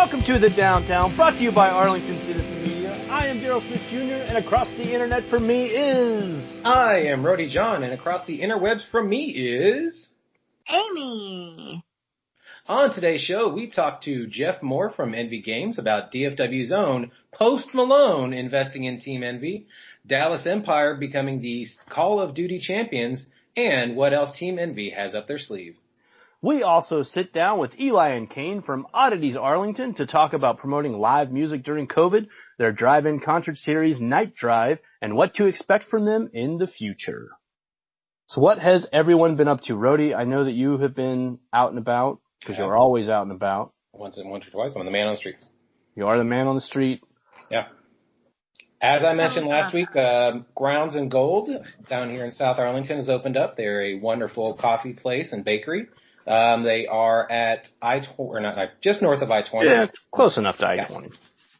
Welcome to the Downtown, brought to you by Arlington Citizen Media. I am Daryl Smith Jr., and across the internet from me is... I am Rody John, and across the interwebs from me is... Amy. On today's show, we talked to Geoff Moore from Envy Games about DFW's own Post Malone investing in Team Envy, Dallas Empire becoming the Call of Duty Champions, and what else Team Envy has up their sleeve. We also sit down with Eli and Kane from Oddities Arlington to talk about promoting live music during COVID, their drive-in concert series Night Drive, and what to expect from them in the future. So what has everyone been up to? Rody, I know that you have been out and about, because you're always out and about. Once or twice, I'm the man on the streets. You are the man on the street. Yeah. As I mentioned last week, Grounds and Gold down here in South Arlington has opened up. They're a wonderful coffee place and bakery. They are at just north of I-20. Yeah, close enough to I-20. Yeah.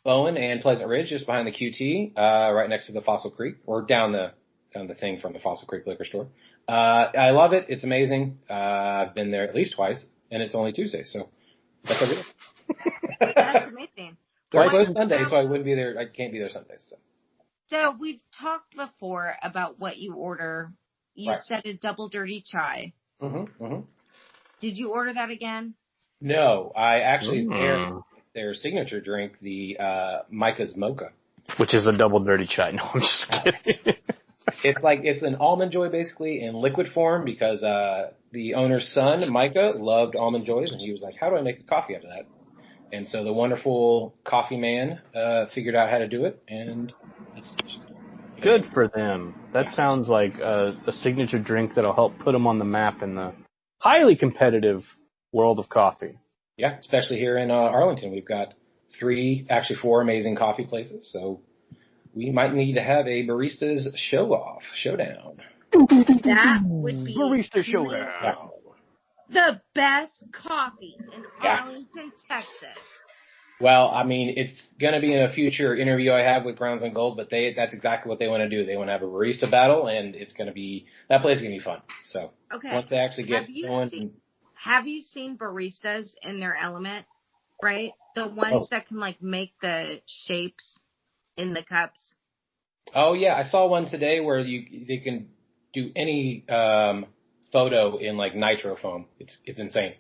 Bowen and Pleasant Ridge, just behind the QT, right next to the Fossil Creek, or down the thing from the Fossil Creek liquor store. I love it. It's amazing. I've been there at least twice, and it's only Tuesday, so that's a good. That's amazing. They're closed Sunday, so I wouldn't be there. I can't be there Sundays. So we've talked before about what you order. You said a double dirty chai. Mm-hmm. Did you order that again? No, I actually their signature drink, the Micah's Mocha, which is a double dirty chai. No, I'm just kidding. It's an Almond Joy basically in liquid form because the owner's son, Micah, loved Almond Joys, and he was like, "How do I make a coffee out of that?" And so the wonderful coffee man figured out how to do it, and it's good for them. That sounds like a signature drink that'll help put them on the map in the highly competitive world of coffee. Yeah, especially here in Arlington. We've got 4 amazing coffee places, so we might need to have a barista's showdown. That would be Barista showdown. The best coffee in Arlington, Texas. Well, I mean, it's going to be in a future interview I have with Grounds and Gold, but that's exactly what they want to do. They want to have a barista battle, and that place is going to be fun. So once they actually get going. Have you seen baristas in their element, right? The ones that can, make the shapes in the cups. Oh, yeah. I saw one today where they can do any photo in, nitro foam. It's insane.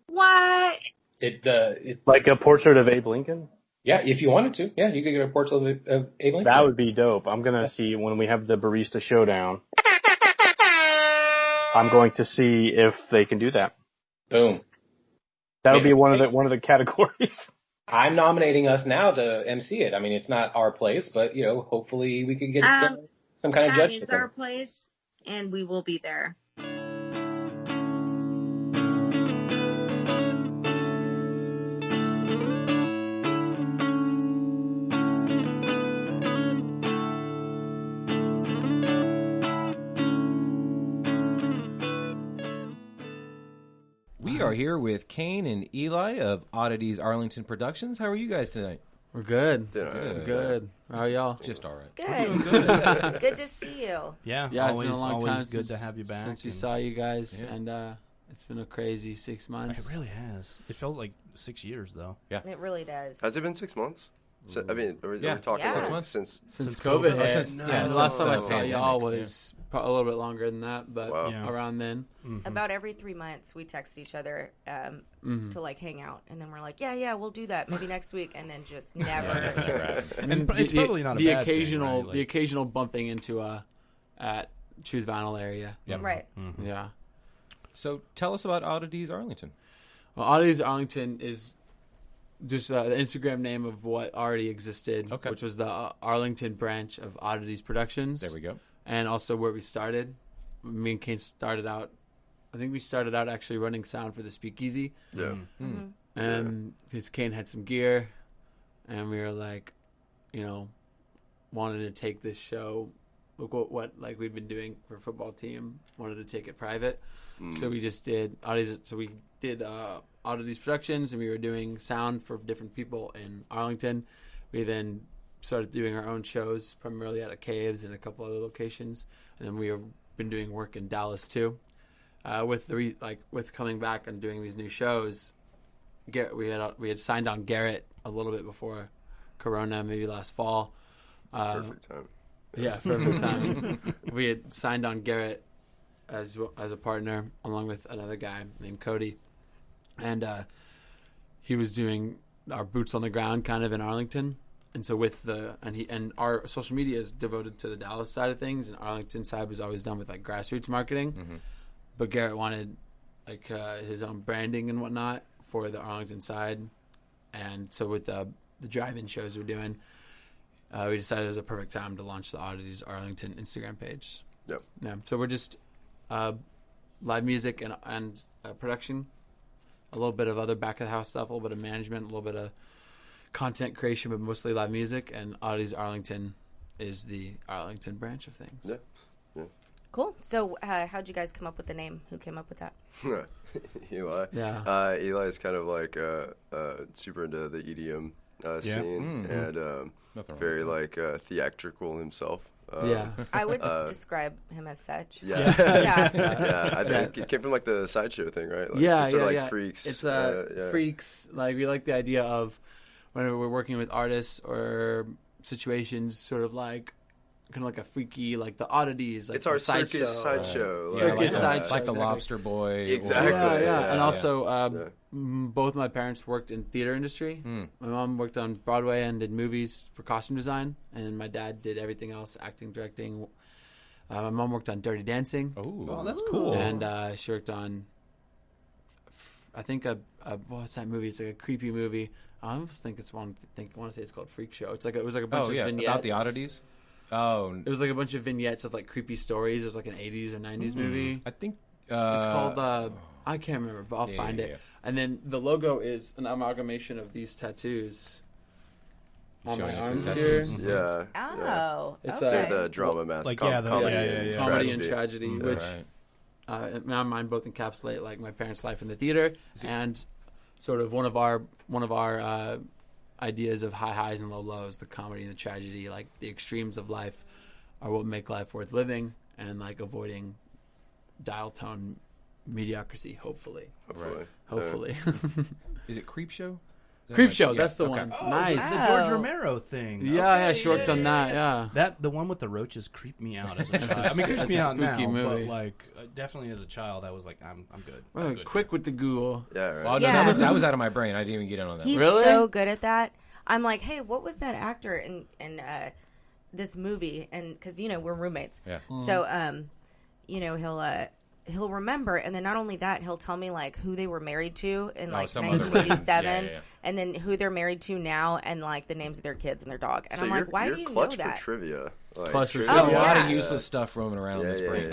What? It's like a portrait of Abe Lincoln? Yeah, if you wanted to. Yeah, you could get a portrait of Abe Lincoln. That would be dope. I'm going to see when we have the barista showdown. I'm going to see if they can do that. Boom. That would be one of the categories. I'm nominating us now to MC it. I mean, it's not our place, but, hopefully we could get some kind of judge. That is our place, and we will be there. We are here with Kane and Eli of Oddities Arlington Productions. How are you guys tonight? We're good. Good. How are y'all? Just all right. Good. Good to see you. Yeah, always, it's been a long time good to have you back. Since we saw you guys, and it's been a crazy 6 months. It really has. It feels like 6 years, though. Yeah. It really does. Has it been 6 months? So, I mean, are we talking 6 months since COVID hit? The last time I saw y'all was a little bit longer than that, but around then. Mm-hmm. About every 3 months, we text each other to hang out, and then we're like, yeah, we'll do that maybe next week, and then just never. And then it's probably not the a bad occasional thing, right? the occasional bumping into at Truth Vinyl area. Yep. Right. Mm-hmm. Yeah. So tell us about Oddities Arlington. Well, Oddities Arlington is just the Instagram name of what already existed, which was the Arlington branch of Oddities Productions. There we go. And also where we started. Me and Kane started out, I think we started out actually running sound for the Speakeasy. Yeah. Mm-hmm. And his Kane had some gear, and we were like, wanted to take this show, look what we'd been doing for a football team, wanted to take it private. So we just did Oddities. So we did Oddities Productions, and we were doing sound for different people in Arlington. We then started doing our own shows, primarily out of Caves and a couple other locations, and then we have been doing work in Dallas too. With coming back and doing these new shows, we had signed on Garrett a little bit before Corona, maybe last fall. Perfect time. Yeah, perfect time. We had signed on Garrett as a partner, along with another guy named Cody, and he was doing our boots on the ground kind of in Arlington. And so and our social media is devoted to the Dallas side of things, and Arlington side was always done with like grassroots marketing. Mm-hmm. But Garrett wanted like his own branding and whatnot for the Arlington side, and so with the drive-in shows we're doing, we decided it was a perfect time to launch the Oddities Arlington Instagram page. Yep. Yeah. So we're just live music and production, a little bit of other back of the house stuff, a little bit of management, a little bit of content creation, but mostly live music. And Oddities Arlington is the Arlington branch of things. Yeah. Cool. So how'd you guys come up with the name? Who came up with that? Eli. Yeah. Eli is kind of like super into the EDM scene and very like theatrical himself. I would describe him as such. Yeah. Yeah. I think it came from like the sideshow thing, right? Like, Yeah, sort of like yeah. Freaks. It's Freaks. Like we like the idea of whenever we're working with artists or situations, sort of like kind of like a freaky, like the Oddities. Like it's our circus sideshow. Right. Circus sideshow. Like the Lobster Boy. Exactly. Yeah. And also, both my parents worked in theater industry. My mom worked on Broadway and did movies for costume design, and my dad did everything else, acting, directing. My mom worked on Dirty Dancing. Oh, that's cool. And she worked on, I think, what's that movie? It's like a creepy movie. I almost think I want to say it's called Freak Show. It was like a bunch of vignettes. About the Oddities? Oh. It was like a bunch of vignettes of like creepy stories. It was like an 80s or 90s movie. I think it's called, I can't remember, but I'll find it. And then the logo is an amalgamation of these tattoos on my arms here. Yeah. Oh. It's they're the drama mask. Like, comedy and tragedy, which in my mind both encapsulate like my parents' life in the theater and sort of one of our ideas of high highs and low lows, the comedy and the tragedy, like the extremes of life are what make life worth living, and like avoiding dial tone mediocrity, hopefully. Is it Creep Show? Creep Show, that's the one. Oh, nice. The George Romero thing. Yeah, she worked on that. Yeah, the one with the roaches creeped me out as a child. I mean, it creeps me out now, movie. But like definitely as a child, I was like, I'm good. Well, quick with the Google. Yeah, right. Well, no, that was out of my brain. I didn't even get in on that. He's really so good at that. I'm like, hey, what was that actor in this movie? And because we're roommates, so he'll remember, and then not only that, he'll tell me like who they were married to in like 1987, and then who they're married to now, and like the names of their kids and their dog. And so I'm like, why do you know that? For trivia. Like, Clutch for trivia. a lot of useless stuff roaming around in this brain.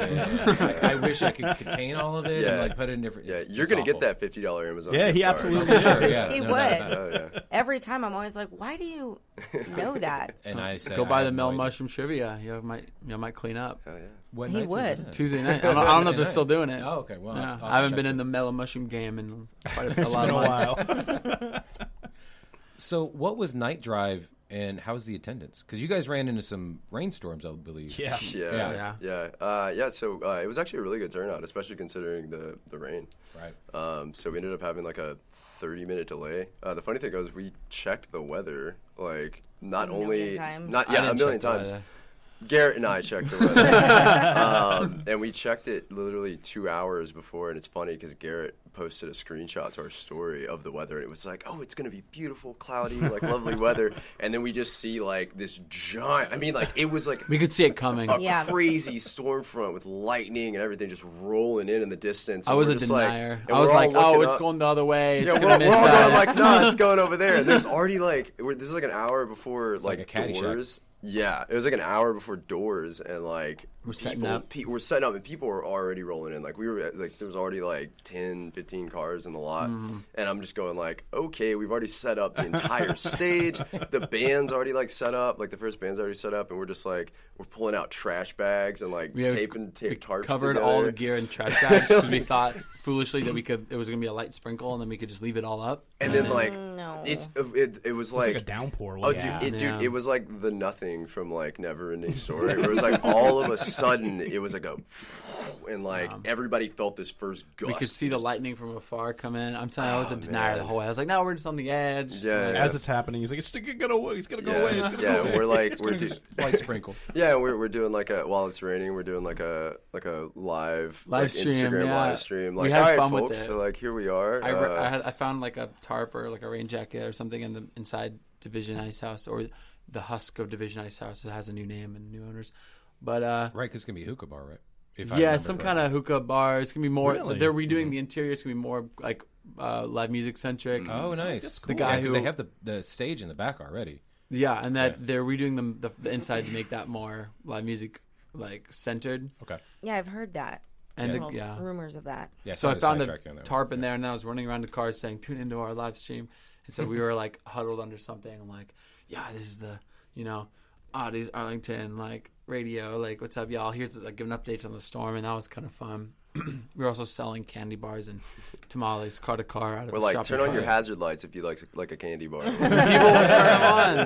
I wish I could contain all of it and like put it in different. Yeah, you're gonna get that $50 Amazon. Yeah, he absolutely is. He would. Every time I'm always like, why do you know that? And I say, go buy the Mel Mushroom trivia. You might clean up. Oh, yeah. What he would. Tuesday night. I don't know if they're still doing it. Oh, okay. Well, I haven't been in the Mellow Mushroom game in quite a lot of months. So, what was Night Drive, and how was the attendance? Because you guys ran into some rainstorms, I believe. Yeah. So it was actually a really good turnout, especially considering the rain. Right. So we ended up having like a 30-minute delay. The funny thing was we checked the weather like a million times. Garrett and I checked the weather. And we checked it literally 2 hours before, and it's funny because Garrett posted a screenshot to our story of the weather, and it was like, oh, it's going to be beautiful, cloudy, like lovely weather. And then we just see like this giant, it was like we could see it coming. A crazy storm front with lightning and everything just rolling in the distance. I was a denier. I was like, oh, it's going the other way. It's going to miss us. I'm like, no, it's going over there. And there's already this is like an hour before like a doors. Yeah, it was like an hour before doors, and like we're setting up, and people were already rolling in. Like we were like, there was already like 10, 15 cars in the lot, and I'm just going like, okay, we've already set up the entire stage. The band's already like set up, like the first band's already set up, and we're just like we're pulling out trash bags and like taping tarps. Covered together. all the gear in trash bags because we thought foolishly that it was gonna be a light sprinkle, and then we could just leave it all up. And then like it was like a downpour. It was like the nothing from like Never Ending Story. It was like all of a sudden it was like a, and like everybody felt this first gust. We could see the lightning from afar come in. I'm telling you, I was a denier the whole way. I was like, no, we're just on the edge. Yeah, like, as it's happening, he's like, it's gonna go away. It's gonna go away. It's gonna go away. We're like, we're doing light sprinkle. Yeah, we're doing like a, while it's raining, we're doing like a live like stream, Instagram live stream. Like, we had all right, fun folks, with it. so like here we are. I found like a tarp or like a rain jacket or something in the inside Division Ice House, or the husk of Division Ice House. It has a new name and new owners. But right, because it's gonna be a hookah bar, right? Some kind of hookah bar. It's gonna be more. Really? They're redoing the interior. It's gonna be more like live music centric. Oh, nice. Cool. The guy who they have the stage in the back already. Yeah, and they're redoing the inside to make that more live music like centered. Okay. Yeah, I've heard that. And rumors of that. Yeah, so I found a tarp in there, and I was running around the car saying, "Tune into our live stream." And so we were like huddled under something. I'm like, "Yeah, this is the Oddities Arlington like radio. Like, what's up, y'all? Here's like giving updates on the storm," and that was kind of fun. We were also selling candy bars and tamales, car to car. Out of we're like, turn on your hazard lights if you like a candy bar. People would turn them on.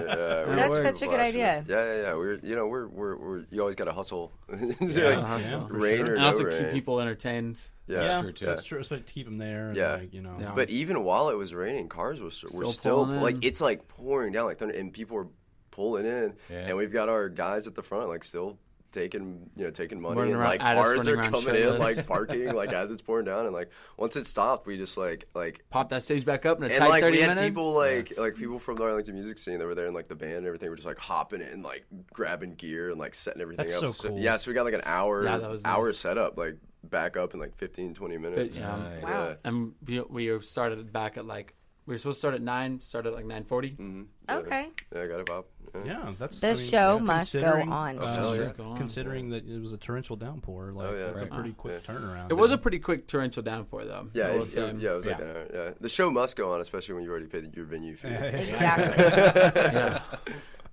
That's such a good idea. Yeah. We're you always got to hustle. Hustle. Rain sure. or and no also rain. keep people entertained. Yeah, that's true too. That's true, especially to keep them there. And But even while it was raining, cars were still like it's like pouring down like thunder, and people were pulling in, and we've got our guys at the front like still taking money, running and around, like cars are coming shirtless. in like parking like as it's pouring down, and like once it stopped we just like pop that stage back up in a and tight like 30 we had minutes. people like people from the Arlington music scene that were there, and like the band and everything were just like hopping in, like grabbing gear and like setting everything up. So cool. So we got like an hour nice. setup, like back up in like 15-20 minutes. Nice. Wow. And we started back at like we were supposed to start at 9, started at like 9:40. Mm-hmm. Okay. Yeah, I got it, Bob. Yeah, that's the show must go on. Considering that it was a torrential downpour, like it's a pretty quick turnaround. It was a pretty quick torrential downpour, though. Yeah, it was like the show must go on, especially when you already paid your venue fee. Exactly. Yeah,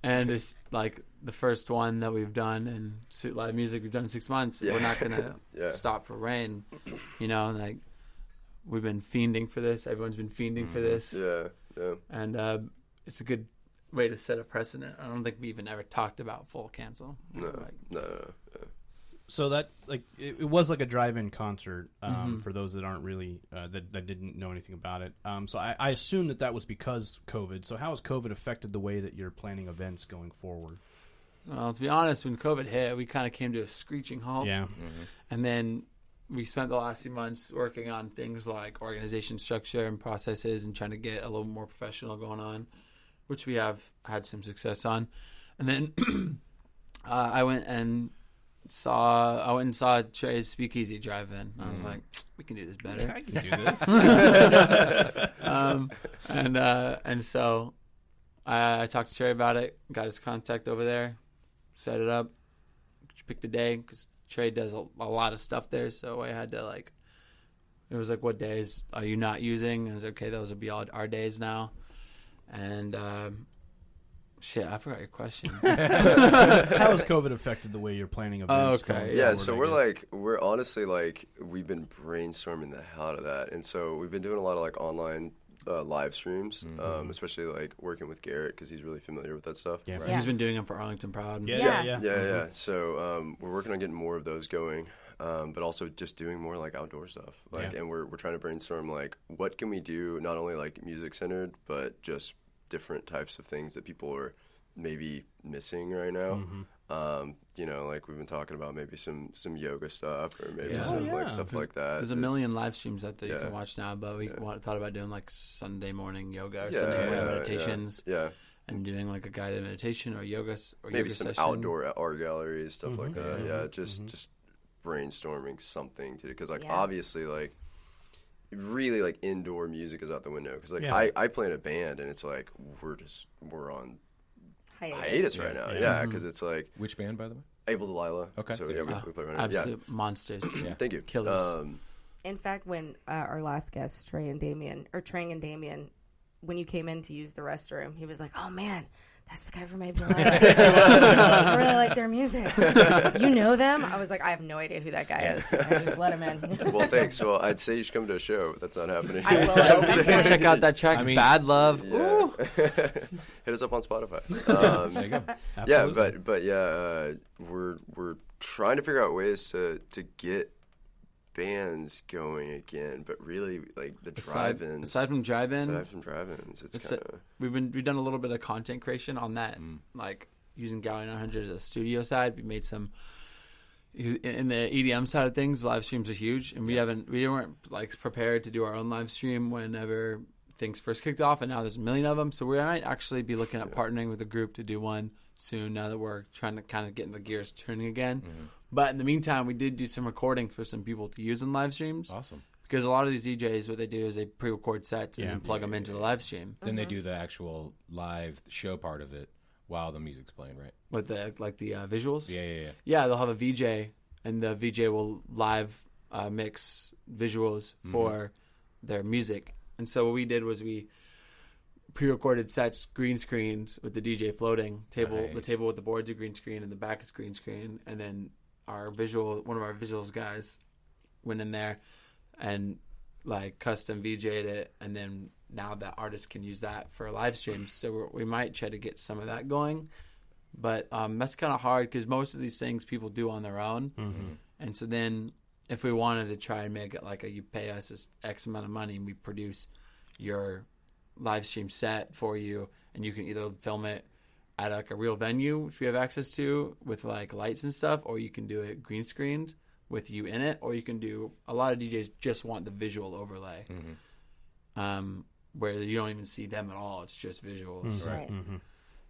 and it's like the first one that we've done in live music we've done in 6 months. We're not gonna stop for rain, like we've been fiending for this. Everyone's been fiending for this. Yeah. And it's a good way to set a precedent. I don't think we even ever talked about full cancel. No. So that it was like a drive-in concert for those that aren't really that didn't know anything about it. So I assume that was because COVID. So how has COVID affected the way that you're planning events going forward? Well, to be honest, when COVID hit, we kind of came to a screeching halt. Yeah. And then we spent the last few months working on things like organization structure and processes and trying to get a little more professional going on, which we have had some success on. And then I went and saw Trey's Speakeasy drive-in. I was like, we can do this better. I can do this. And so I talked to Trey about it, got his contact over there, set it up, picked a day because Trey does a lot of stuff there. So I had to it was like, what days are you not using? And I was like, okay, those will be all our days now. And shit, I forgot your question. How has COVID affected the way you're planning events? Yeah, so we're honestly we've been brainstorming the hell out of that, and so we've been doing a lot of online live streams, especially working with Garrett because he's really familiar with that stuff. Yeah, he's been doing them for Arlington Proud. Yeah. So we're working on getting more of those going. But also just doing more outdoor stuff, and we're trying to brainstorm what can we do, not only music centered, but just different types of things that people are maybe missing right now. We've been talking about maybe some yoga stuff or maybe some stuff like that. There's a million live streams out there you can watch now, but we thought about doing Sunday morning yoga or Sunday morning meditations. And doing a guided meditation or yoga or maybe yoga some session. Outdoor art galleries, stuff like that. Just brainstorming something to do because obviously really indoor music is out the window because I play in a band and it's we're on hiatus right now because it's which band, by the way? Able Delilah. Okay, so we play right now. Absolute monsters. Thank you, killers. In fact, when our last guests Trang and Damien, when you came in to use the restroom, he was like, "Oh man, that's the guy from Able Delilah. I really like their music. You know them?" I was like, I have no idea who that guy is. I just let him in. Well, thanks. Well, I'd say you should come to a show, but that's not happening. I will. Check out that track, Bad Love. Yeah. Hit us up on Spotify. There you go. Yeah, but yeah, we're trying to figure out ways to get bands going again, but really like the drive-ins. Aside from drive-ins, it's kind of we've done a little bit of content creation on that, like using Gallery 900 as a studio side. We made some in the EDM side of things. Live streams are huge, and we weren't like prepared to do our own live stream whenever things first kicked off, and now there's a million of them. So we might actually be looking at partnering with a group to do one soon. Now that we're trying to kind of get the gears turning again. But in the meantime, we did do some recording for some people to use in live streams. Awesome. Because a lot of these DJs, what they do is they pre-record sets and then plug them into the live stream. Then they do the actual live show part of it while the music's playing, right? With the visuals? Yeah. Yeah, they'll have a VJ, and the VJ will live mix visuals for their music. And so what we did was we pre-recorded sets, green screens with the DJ floating. The table with the boards are green screen, and the back is green screen. And then one of our visuals guys went in there and like custom VJ'd it, and then now that artists can use that for live streams. So we might try to get some of that going, but that's kind of hard because most of these things people do on their own. And so then if we wanted to try and make it like you pay us this X amount of money and we produce your live stream set for you, and you can either film it at like a real venue, which we have access to with like lights and stuff, or you can do it green screened with you in it, or you can do, a lot of DJs just want the visual overlay, where you don't even see them at all. It's just visuals. Right.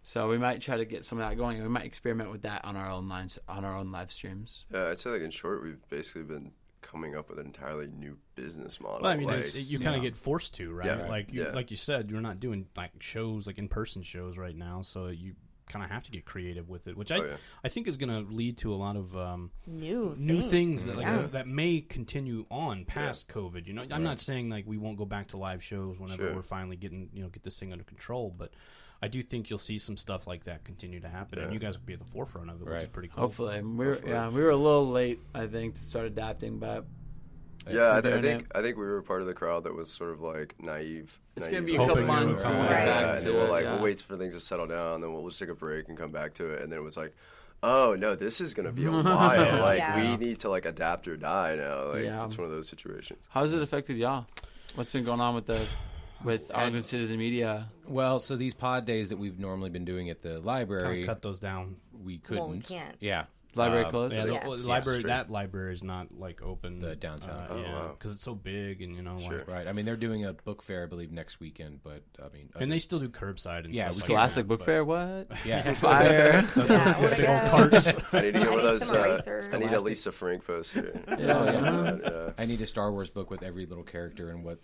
So we might try to get some of that going. We might experiment with that on our own live streams. Yeah, I'd say like in short, we've basically been coming up with an entirely new business model. Well, I mean, like, you kind of get forced to, right? Yeah, like you said, you're not doing like shows, like in-person shows right now, so you kind of have to get creative with it, which I think is going to lead to a lot of new things that that may continue on past COVID. You know, I'm not saying like we won't go back to live shows whenever we're finally getting get this thing under control, but I do think you'll see some stuff like that continue to happen, and you guys will be at the forefront of it, which is pretty cool. Hopefully, we were a little late, I think, to start adapting, but I think we were part of the crowd that was sort of like naive. It's gonna be a couple months, and we'll get back to it. We'll wait for things to settle down, then we'll just take a break and come back to it, and then it was like, oh no, this is gonna be a while. We need to like adapt or die now. Like it's one of those situations. How has it affected y'all? What's been going on with Arlington Citizen Media? Well, so these pod days that we've normally been doing at the library, cut those down. We couldn't. Well, we can't. Yeah. Library closed? That library is not like open. The downtown. Because it's so big, and right. I mean, they're doing a book fair, I believe, next weekend, but I mean, and they still do curbside and stuff. Classic book fair. What? Yeah, fire. I need to get one of those. I need a Lisa Frank poster. Yeah. I need a Star Wars book with every little character and what.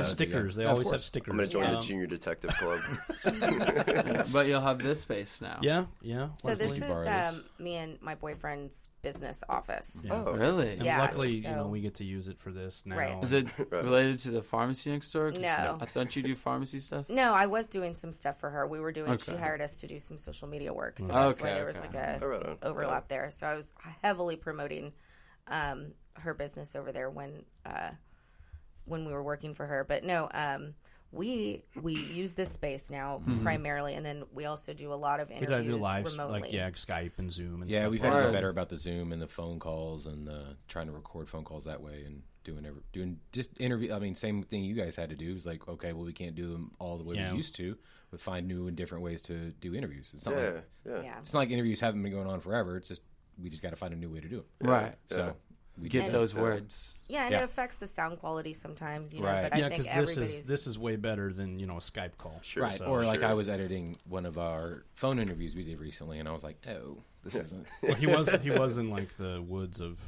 Stickers. They always have stickers. I'm gonna join the Junior Detective Club. But you'll have this space now. Yeah. So this is me and my boyfriend's business office. Yeah. Oh, really? And luckily, we get to use it for this now. Right. Is it related to the pharmacy next door? No. I thought you do pharmacy stuff. No, I was doing some stuff for her. We were doing. She hired us to do some social media work, so that's why there was like a overlap there. So I was heavily promoting her business over there when we were working for her. But no, we use this space now primarily, and then we also do a lot of interviews remotely. Like Skype and Zoom. And we've had to get better about the Zoom and the phone calls and trying to record phone calls that way and doing just interview. I mean, same thing you guys had to do. Is like, okay, well, we can't do them all the way we used to, but find new and different ways to do interviews. It's not it's not like interviews haven't been going on forever. It's just we just got to find a new way to do it. Right. So. We get those words. Yeah, and it affects the sound quality sometimes, right. But I think everybody's... this is way better than, a Skype call. Sure. Right, or like I was editing one of our phone interviews we did recently, and I was like, oh, this isn't... Well, he was in, like, the woods of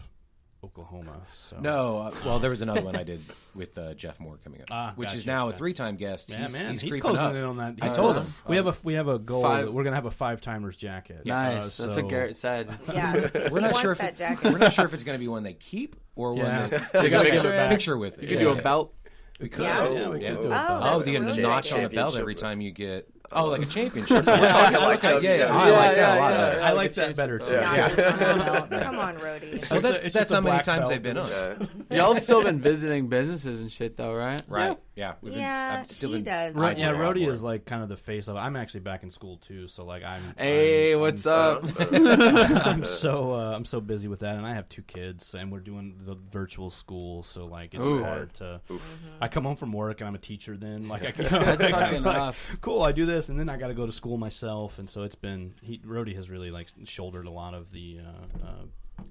Oklahoma. So. No, well, there was another one I did with Geoff Moore coming up, which is now a 3-time guest. Yeah, he's closing in on that. I told him we have a goal that we're gonna have a 5-timers jacket. Nice, that's what Garrett said. Yeah, we're not sure if it's gonna be one they keep or one that they got a picture with it. You could do a belt. We could. Yeah. We could do you get a really notch on the belt championship every time you get like a championship. We're talking like I like that a lot. I like that better too. Notches on the belt. Come on, Rhodey. Well, that's how many times they've been on. Y'all have still been visiting businesses and shit, though, right? Right. Yeah. He does. Rhodey is like kind of the face of it. I'm actually back in school too, so like what's up? I'm so busy with that, and I have 2 kids, and we're doing the virtual school, so like it's hard to. I come home from work and I'm a teacher. Then like that's fucking rough. Cool, I do this, and then I got to go to school myself, and so it's been. Rhodey has really like shouldered a lot of the.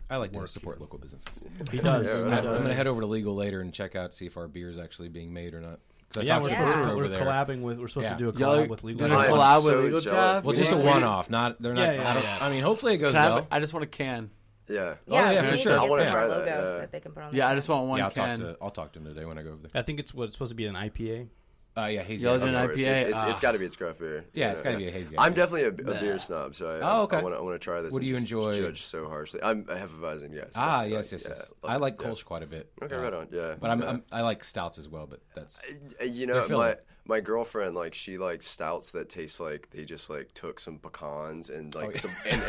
I like to support local businesses. He does. I'm going to head over to Legal later and check out, see if our beer is actually being made or not. We're collabing with. We're supposed to do a collab with Legal. You're gonna collab with Legal, Jeff? Well, just a one-off. They're not. I mean, hopefully it goes well. I just want a can. Yeah. Yeah, for sure. I want to try logos that. that they can put on. Yeah, I just want one can. I'll talk to him today when I go over there. I think it's supposed to be an IPA. Yeah, hazy. Y'all did an IPA. It's got to be a craft beer. Yeah, it's got to be a hazy. I'm definitely a beer snob, so okay. I want to try this. What do you enjoy? Judge so harshly. I have a Weizen, yes. Yes. I like Kolsch quite a bit. Okay, right on. Yeah, but I like stouts as well. But that's my girlfriend, like, she likes stouts that taste like they just like took some pecans and like and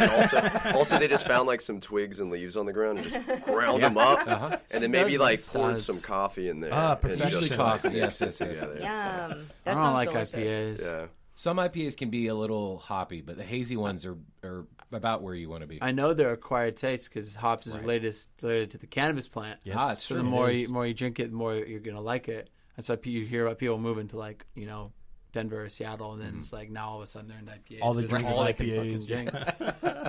also they just found like some twigs and leaves on the ground and just ground them up and then maybe like poured some coffee in there. Professionally coffee. Yes. That I don't sounds like delicious. IPAs. Yeah. Some IPAs can be a little hoppy, but the hazy ones are about where you want to be. I know they're acquired tastes because hops is related to the cannabis plant. Yes. It's so true. The more you drink it, the more you're gonna like it. And so you hear about people moving to like Denver or Seattle, and then it's like now all of a sudden they're in IPAs. All the drinkers IPAs. drink.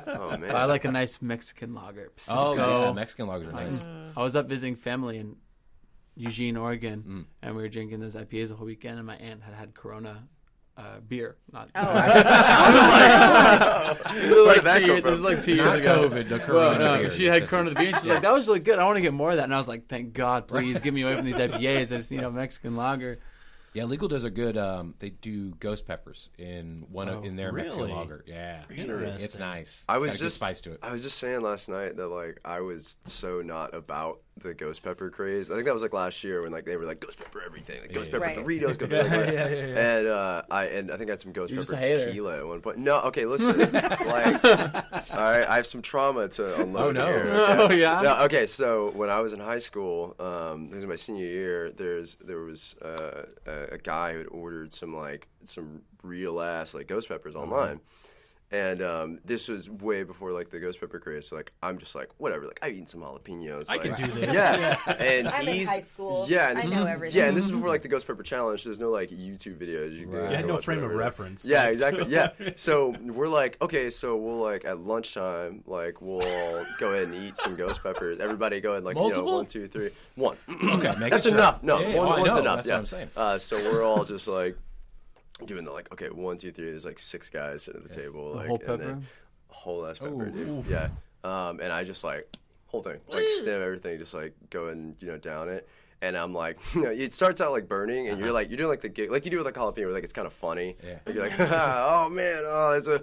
Oh man. I like a nice Mexican lager. Mexican lagers are nice. I was up visiting family in Eugene, Oregon, and we were drinking those IPAs the whole weekend, and my aunt had Corona beer. Not this is like 2 years ago. COVID, the Corona beer. She had Corona beer, and she's like, that was really good. I want to get more of that. And I was like, thank God, please get me away from these IPAs. I just need a Mexican lager. Yeah, Legal does a good. They do ghost peppers in their Mexican lager. Yeah, it's nice. I was just just spice to it. I was just saying last night that like I was so not about the ghost pepper craze. I think that was like last year when like they were like ghost pepper everything, like ghost pepper Doritos, ghost pepper. And I think I had some ghost pepper tequila at one point. No, okay, listen, like, all right, I have some trauma to unload here. Okay? Oh yeah. No, okay, so when I was in high school, this was my senior year. There was a guy who had ordered some real ass like ghost peppers online. And this was way before like the ghost pepper craze. So like I'm just like whatever. Like I've eaten some jalapenos. I can do this. Yeah. And I'm in high school. Yeah. And I know everything. Yeah. And this is before like the ghost pepper challenge. There's no like YouTube videos. You had no frame of reference. Yeah. Exactly. Yeah. So we're like, okay, so we'll like at lunchtime, like we'll all go ahead and eat some ghost peppers. Everybody go ahead and like multiple? 1, 2, 3, 1. Okay, that's enough. No, one's enough. That's what I'm saying. So we're all just like doing the like, okay, 1, 2, 3. There's like 6 guys sitting at the table. Like, whole pepper. Whole ass pepper, dude. Yeah. And I just like whole thing, like stem everything, just like go and down it. And I'm like, it starts out like burning, and you're doing like the gig, like you do with like jalapeno, where like it's kind of funny. Yeah. Like, you're like, oh man, it's a,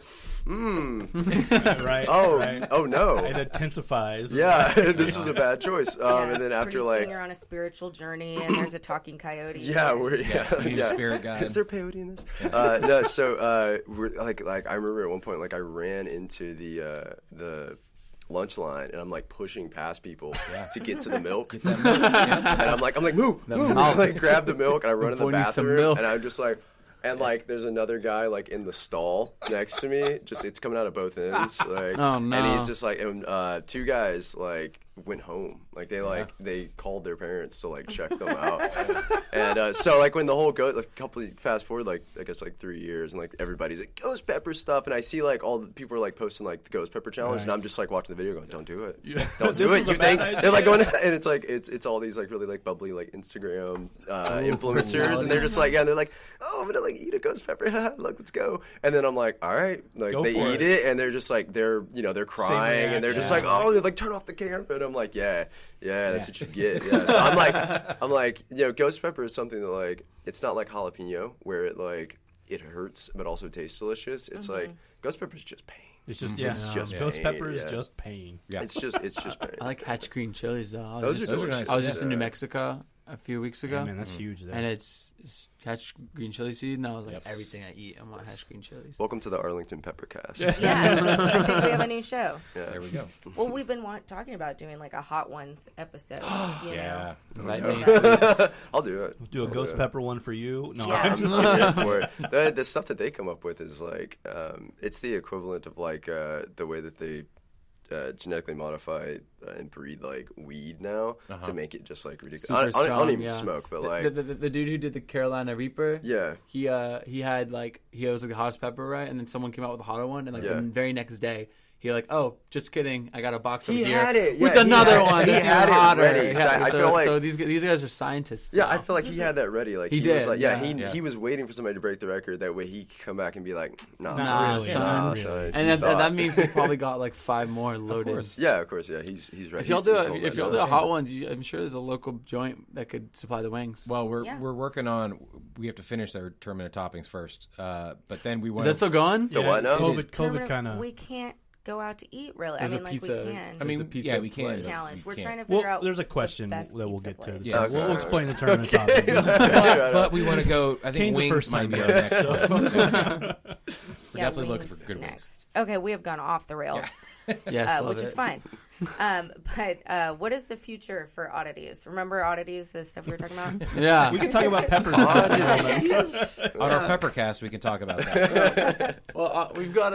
right. Oh, right. Oh no. It intensifies. Yeah, this was a bad choice. And then after pretty like, soon you're on a spiritual journey, and there's a talking coyote. Yeah, we're spirit guide. Is there peyote in this? No, so we're like I remember at one point like I ran into the lunch line, and I'm like pushing past people to get to the milk. And I'm like move. I like grab the milk, and I run in the bathroom, and I'm just like, and like there's another guy like in the stall next to me, just it's coming out of both ends, like, oh no. And he's just like, and 2 guys like went home, like they called their parents to like check them out. And so like when the whole fast forward like I guess like 3 years, and like everybody's like ghost pepper stuff, and I see like all the people are like posting like the ghost pepper challenge, and I'm just like watching the video going, don't do it. Don't do it. You think they're like going, and it's like it's all these like really like bubbly like Instagram influencers, and they're just like, and they're like, oh, I'm gonna like eat a ghost pepper, look, let's go. And then I'm like, all right, like go they eat it, and they're just like they're crying, and they're just like, oh, they're like turn off the camera. And I'm like, yeah, that's what you get. Yeah. So I'm like, ghost pepper is something that like it's not like jalapeno where it like it hurts but also tastes delicious. It's like ghost pepper is just pain. It's just ghost pepper is just pain. Yeah. It's just pain. I like hatch green chilies though. Those are nice. I was just in New Mexico, a few weeks ago. Yeah, man, that's huge. There. And it's hatch green chili seed, and I was like, everything I eat, I want hatch green chilies. Welcome to the Arlington Peppercast. Yeah, I think we have a new show. Yeah. There we go. Well, we've been talking about doing like a Hot Ones episode. You know? I'll do it. We'll do a ghost pepper one for you. No, Yeah. I'm just I'm for it. The stuff that they come up with is like, it's the equivalent of like the way that they genetically modify and breed like weed now to make it just like ridiculous. I don't even smoke, but like the dude who did the Carolina Reaper, he had like he was like the hottest pepper, right? And then someone came out with a hotter one, and like the very next day. He like, oh, just kidding. I got a box over here with another one that's even hotter. Ready. Yeah, I feel like so these guys are scientists. Yeah, I feel like he had that ready. Like he did. Was like, he was waiting for somebody to break the record. That way he could come back and be like, nah, son. Really. And that means he probably got like 5 more loaded. Of course. Yeah, he's ready. If y'all do a hot ones, I'm sure there's a local joint that could supply the wings. Well, we're working on. We have to finish our tournament of toppings first, but then we want. Is that still going? The what now? COVID kind of. We can't go out to eat, really. There's I mean, like pizza. we can. I mean, we can. Challenge. We're trying to figure out. There's a question the best that we'll get to. Yeah, we'll explain the tournament topic. But we want to go. I think Kane's wings might be our next one. We're definitely looking for good wings. Okay, we have gone off the rails. Yes, which is fine. But what is the future for Oddities? Remember Oddities, the stuff we were talking about? Yeah. We can talk about peppers. On our Peppercast, we can talk about that. Well, we've got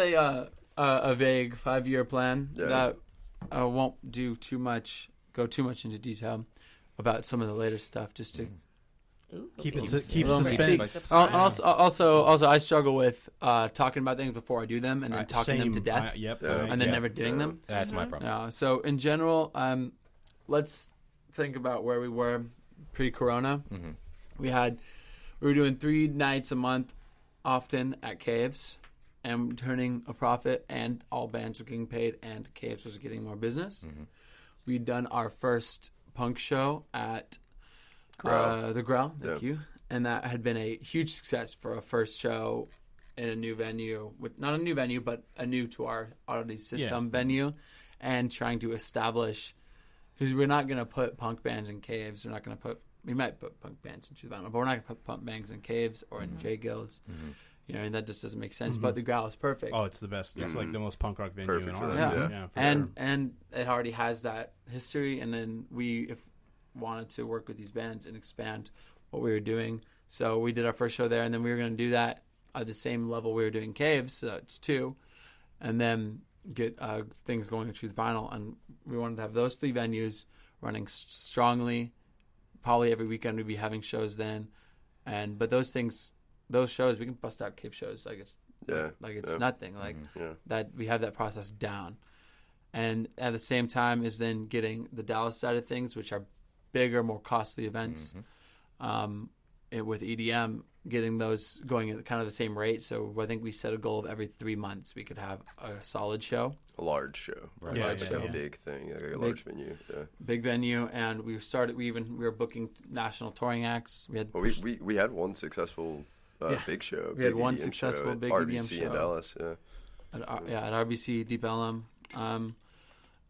a vague 5-year plan that won't go too much into detail about some of the later stuff, just to keep suspense. Also, I struggle with talking about things before I do them, and then talking them to death, and then never doing them. That's my problem. So in general, let's think about where we were pre-corona. Mm-hmm. We were doing 3 nights a month, often at Caves, and turning a profit, and all bands were getting paid, and Caves was getting more business. Mm-hmm. We'd done our first punk show at the Growl, thank you, and that had been a huge success for a first show in a new venue, not a new venue, but a new to our Oddities system venue, and trying to establish, because we're not going to put punk bands in Caves, we might put punk bands in Truth Vinyl, but we're not going to put punk bands in Caves or in J Gills. You know, and that just doesn't make sense. But the Growl is perfect. Oh, it's the best. It's like the most punk rock venue in Arlington. Yeah, and it already has that history. And then we wanted to work with these bands and expand what we were doing. So we did our first show there, and then we were going to do that at the same level we were doing Caves. So it's 2, and then get things going in Truth Vinyl. And we wanted to have those 3 venues running strongly. Probably every weekend we'd be having shows then, but those shows we can bust out Cave shows like it's nothing, like that. We have that process down, and at the same time is then getting the Dallas side of things, which are bigger, more costly events, with EDM, getting those going at kind of the same rate. So I think we set a goal of every 3 months we could have a solid show. A large show. Right. A big thing. Like a large venue. Yeah. Big venue. And we were booking national touring acts. We had one successful big show. We had one successful big EDM show. RBC in Dallas, at RBC, Deep Ellum.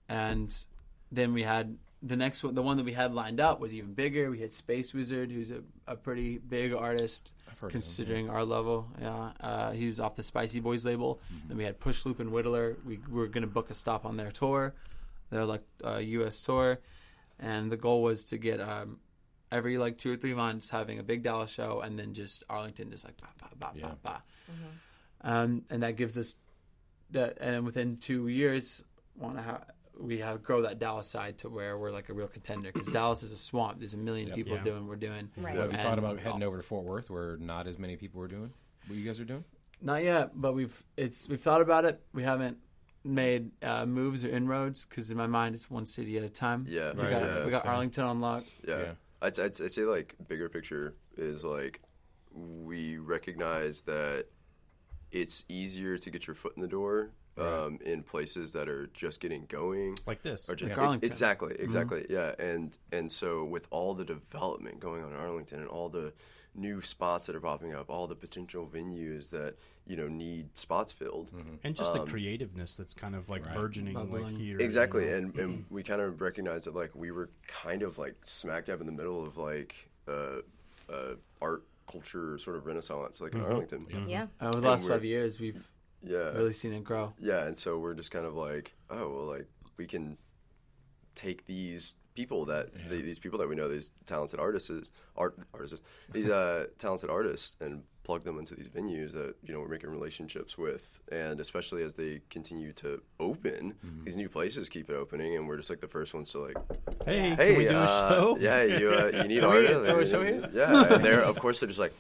And then we had the next one, the one that we had lined up was even bigger. We had Space Wizard, who's a pretty big artist considering our level. Yeah, he was off the Spicy Boys label. Then we had Push Loop and Whittler. We were going to book a stop on their tour, their U.S. tour, and the goal was to get every 2 or 3 months having a big Dallas show, and then just Arlington, just like bah. And that gives us that. And within 2 years, grow that Dallas side to where we're like a real contender, because Dallas is a swamp. There's a million people doing what we're doing. Right. Have you thought about heading over to Fort Worth, where not as many people are doing what you guys are doing? Not yet, but we've thought about it. We haven't made moves or inroads, because in my mind it's one city at a time. Yeah, we got Arlington on lock. Yeah. I'd say bigger picture is we recognize that it's easier to get your foot in the door. In places that are just getting going, like this, or just, Arlington. Exactly, yeah. And so with all the development going on in Arlington, and all the new spots that are popping up, all the potential venues that, need spots filled. And just the creativeness that's kind of like burgeoning like here. Exactly. And we kind of recognized that like we were kind of like smack dab in the middle of like art culture sort of renaissance like in Arlington. Yeah. Over the last 5 years, we've really seen it grow. Yeah, and so we're just kind of like, we can take these people that these people that we know, these talented these talented artists, and plug them into these venues that we're making relationships with, and especially as they continue to open, these new places keep it opening, and we're just like the first ones to like, hey, can we do a show? Yeah, you need artists. Throw a show here? Yeah, and they're just like.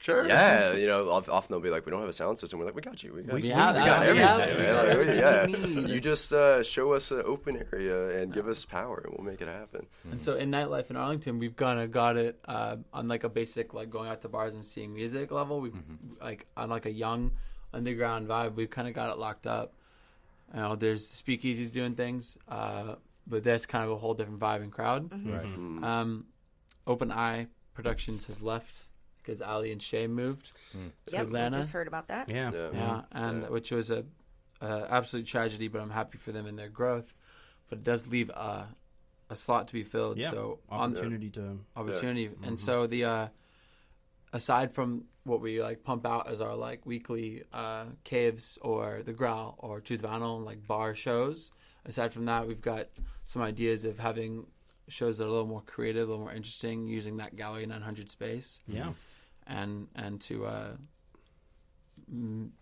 Sure. Yeah, often they'll be like, we don't have a sound system. We're like, we got you. We got everything, man. Like, you just show us an open area and give us power, and we'll make it happen. And so in nightlife in Arlington, we've kind of got it on like a basic like going out to bars and seeing music level. We like on like a young underground vibe. We've kind of got it locked up. There's speakeasies doing things, but that's kind of a whole different vibe and crowd. Right. Open Eye Productions has left. Because Ali and Shay moved to Atlanta. We just heard about that. Which was a absolute tragedy, but I'm happy for them in their growth. But it does leave a slot to be filled. So opportunity. And so the aside from what we like pump out as our like weekly caves or the Growl or Truth Vinyl like bar shows, aside from that, we've got some ideas of having shows that are a little more creative, a little more interesting, using that Gallery 900 space. Yeah. And to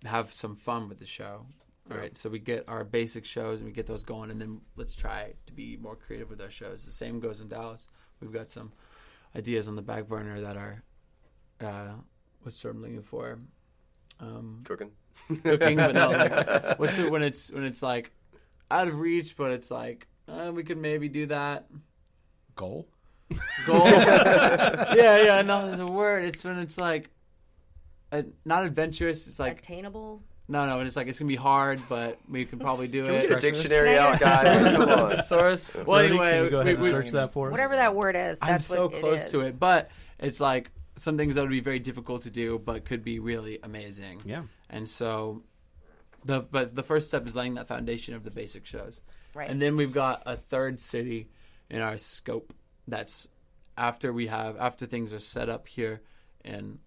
have some fun with the show. All right, so we get our basic shows and we get those going, and then let's try to be more creative with our shows. The same goes in Dallas. We've got some ideas on the back burner that are what's I'm looking for Cooking, but no, like what's it when it's like out of reach, but it's like we could maybe do that. Goal. Yeah, no, there's a word. It's when it's like not adventurous. It's like attainable. No, it's like it's gonna be hard, but we can probably do it. Get your dictionary out, guys. Come on. Well, anyway, we go ahead and search that for us. Whatever that word is, that's I'm so what close it is. to it, but it's like some things that would be very difficult to do, but could be really amazing. Yeah. And so, the first step is laying that foundation of the basic shows, right? And then we've got a third city in our scope. That's after things are set up here in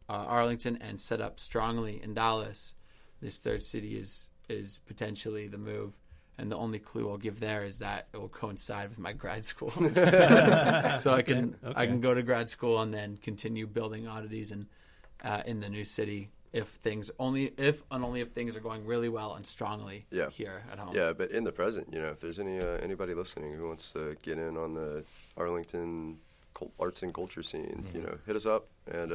Arlington and set up strongly in Dallas. This third city is potentially the move, and the only clue I'll give there is that it will coincide with my grad school, so I can go to grad school and then continue building Oddities and in the new city. If things are going really well and strongly here at home. Yeah, but in the present, if there's anybody listening who wants to get in on the Arlington arts and culture scene, hit us up, and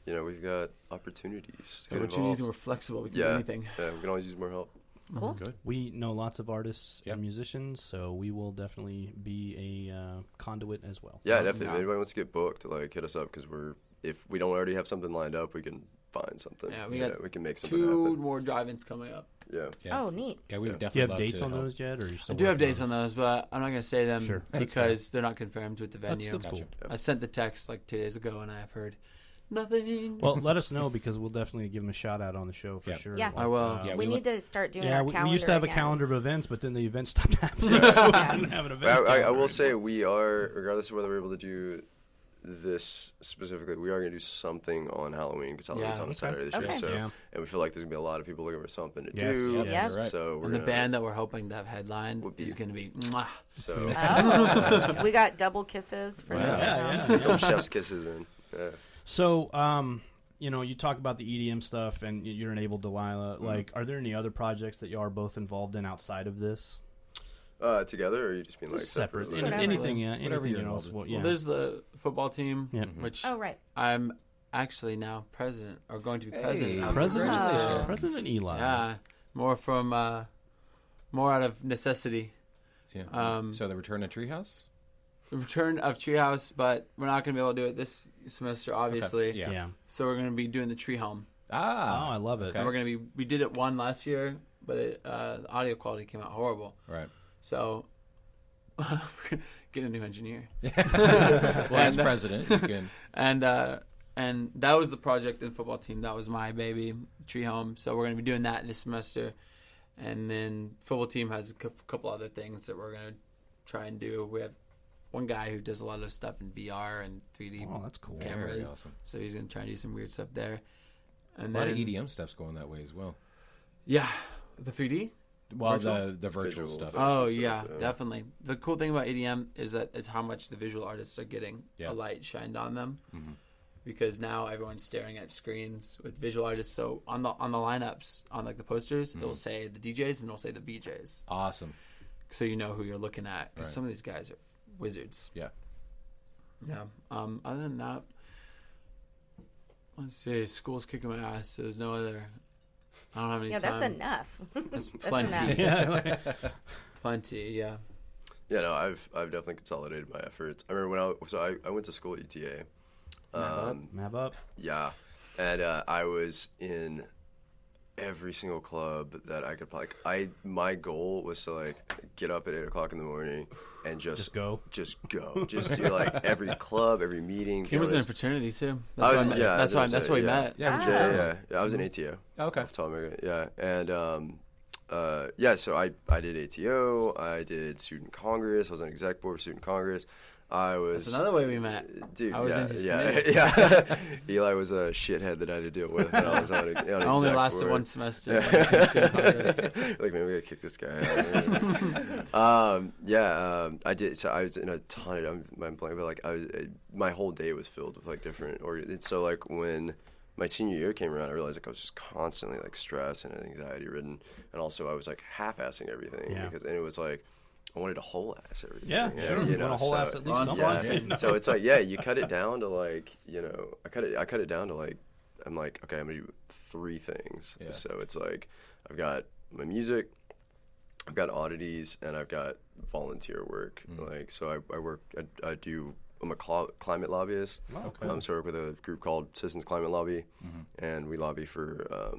we've got opportunities. And we're flexible. We can do anything. Yeah, we can always use more help. Cool. Good. We know lots of artists and musicians, so we will definitely be a conduit as well. Yeah, definitely. If anybody wants to get booked, hit us up, because if we don't already have something lined up, we can find something. Yeah, we can make something 2 happen. more drive-ins coming up. Yeah. Oh, neat. Yeah, we would Do definitely. you have dates on those yet, or are you still I do have dates on those, but I'm not going to say them That's because they're not confirmed with the venue. That's cool. I sent the text like 2 days ago, and I have heard nothing. Well, let us know, because we'll definitely give them a shout out on the show for sure. Yeah, I will. we need to start doing our calendar. We used to have again. a calendar of events, but then the events stopped happening, so we didn't have an event. I will say we are, regardless of whether we're able to do this specifically, we are going to do something on Halloween, because Halloween's on a Saturday this year. So, and we feel like there's going to be a lot of people looking for something to do. Yeah. Right. So the band that we're hoping to have headline is going to be. Mwah. So we got double kisses for those at home. double chef's kisses in. Yeah. So, you talk about the EDM stuff, and you're enabled Delilah. Like, are there any other projects that you are both involved in outside of this? Together, or are you just being like separate? separately? Anything Whatever you're else. involved Well, there's the football team, which Oh, right. I'm actually now president, or going to be president. of. President Eli. Yeah, more out of necessity. Yeah. So the return of Treehouse. The return of Treehouse, but we're not going to be able to do it this semester, obviously. Okay. Yeah. So we're going to be doing the Tree Home. I love it. Okay. And we did it one last year, but the audio quality came out horrible. Right. So Get a new engineer. Well, as president, you can. And that was the project in football team. That was my baby, Tree Home. So we're going to be doing that this semester. And then football team has a couple other things that we're going to try and do. We have one guy who does a lot of stuff in VR and 3D that's cool. cameras. Very awesome. So he's going to try and do some weird stuff there. And a lot of EDM stuff's going that way as well. Yeah. The 3D? Well, the virtual stuff. Oh, yeah, definitely. The cool thing about EDM is that it's how much the visual artists are getting a light shined on them. Mm-hmm. Because now everyone's staring at screens with visual artists. So on the lineups, on like the posters, it'll say the DJs and it'll say the VJs. Awesome. So you know who you're looking at. Because some of these guys are wizards. Yeah. Yeah. Other than that, let's see. School's kicking my ass. So there's no other. I don't have any time. That's enough. That's plenty. Enough. Plenty, yeah. Yeah, no, I've definitely consolidated my efforts. I remember I went to school at UTA. Map up. Yeah, and I was in every single club that I could. My goal was to like get up at 8 o'clock in the morning and just go, just do like every club, every meeting. He was in a fraternity too. That's why we met. Yeah. I was in ATO. Okay. Yeah, and so I did ATO. I did student congress. I was on exec board for student congress. That's another way we met. Dude, I was in his committee. Yeah. Eli was a shithead that I had to deal with. And I was on I only lasted board. one semester. Like, maybe we gotta kick this guy out. I did. So I was in a ton of. I'm blank, but like my whole day was filled with like different. So like when my senior year came around, I realized like I was just constantly like stressed and anxiety ridden, and also I was like half-assing everything and it was like. I wanted to whole ass everything. Yeah, sure. You want a whole ass at least someone. So it's like, you cut it down to like, I cut it down to like, I'm like, okay, I'm gonna do 3 things. Yeah. So it's like, I've got my music, I've got oddities, and I've got volunteer work. Like, so I'm a climate lobbyist. Oh, cool. So I work with a group called Citizens Climate Lobby, and we lobby for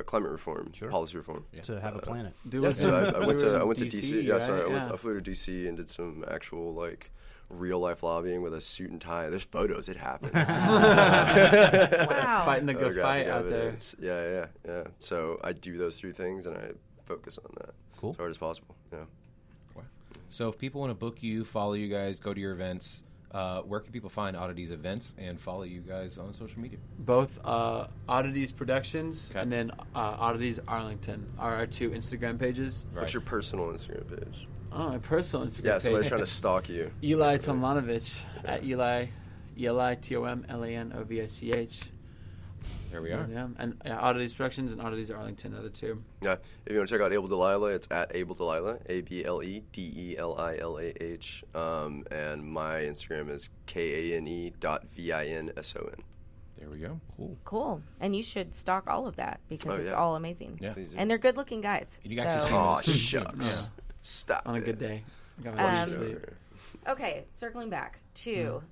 climate reform, policy reform. Yeah. To have a planet. So I went to DC. Yeah, sorry, I flew to DC and did some actual like real life lobbying with a suit and tie. There's photos. It happened. Wow. Fighting the good fight out there. Yeah. So I do those 3 things and I focus on that as hard as possible. Yeah. Wow. So if people want to book you, follow you guys, go to your events. Where can people find Oddities events and follow you guys on social media? Both Oddities Productions and then Oddities Arlington are our 2 Instagram pages. Right. What's your personal Instagram page? Oh, my personal Instagram page. Yeah, somebody's trying to stalk you. Eli Tomlanovich at Eli Tomlanovich. There we are. Yeah, and Oddities Productions and Oddities Arlington are the 2. Yeah, if you want to check out Able Delilah, it's at Able Delilah, ABLEDELILAH. And my Instagram is KANE.VINSON. There we go. Cool. And you should stalk all of that because it's all amazing. Yeah. And they're good-looking guys. You actually shucks. Yeah. Stop. On a good day. I got my sleep. Okay, circling back to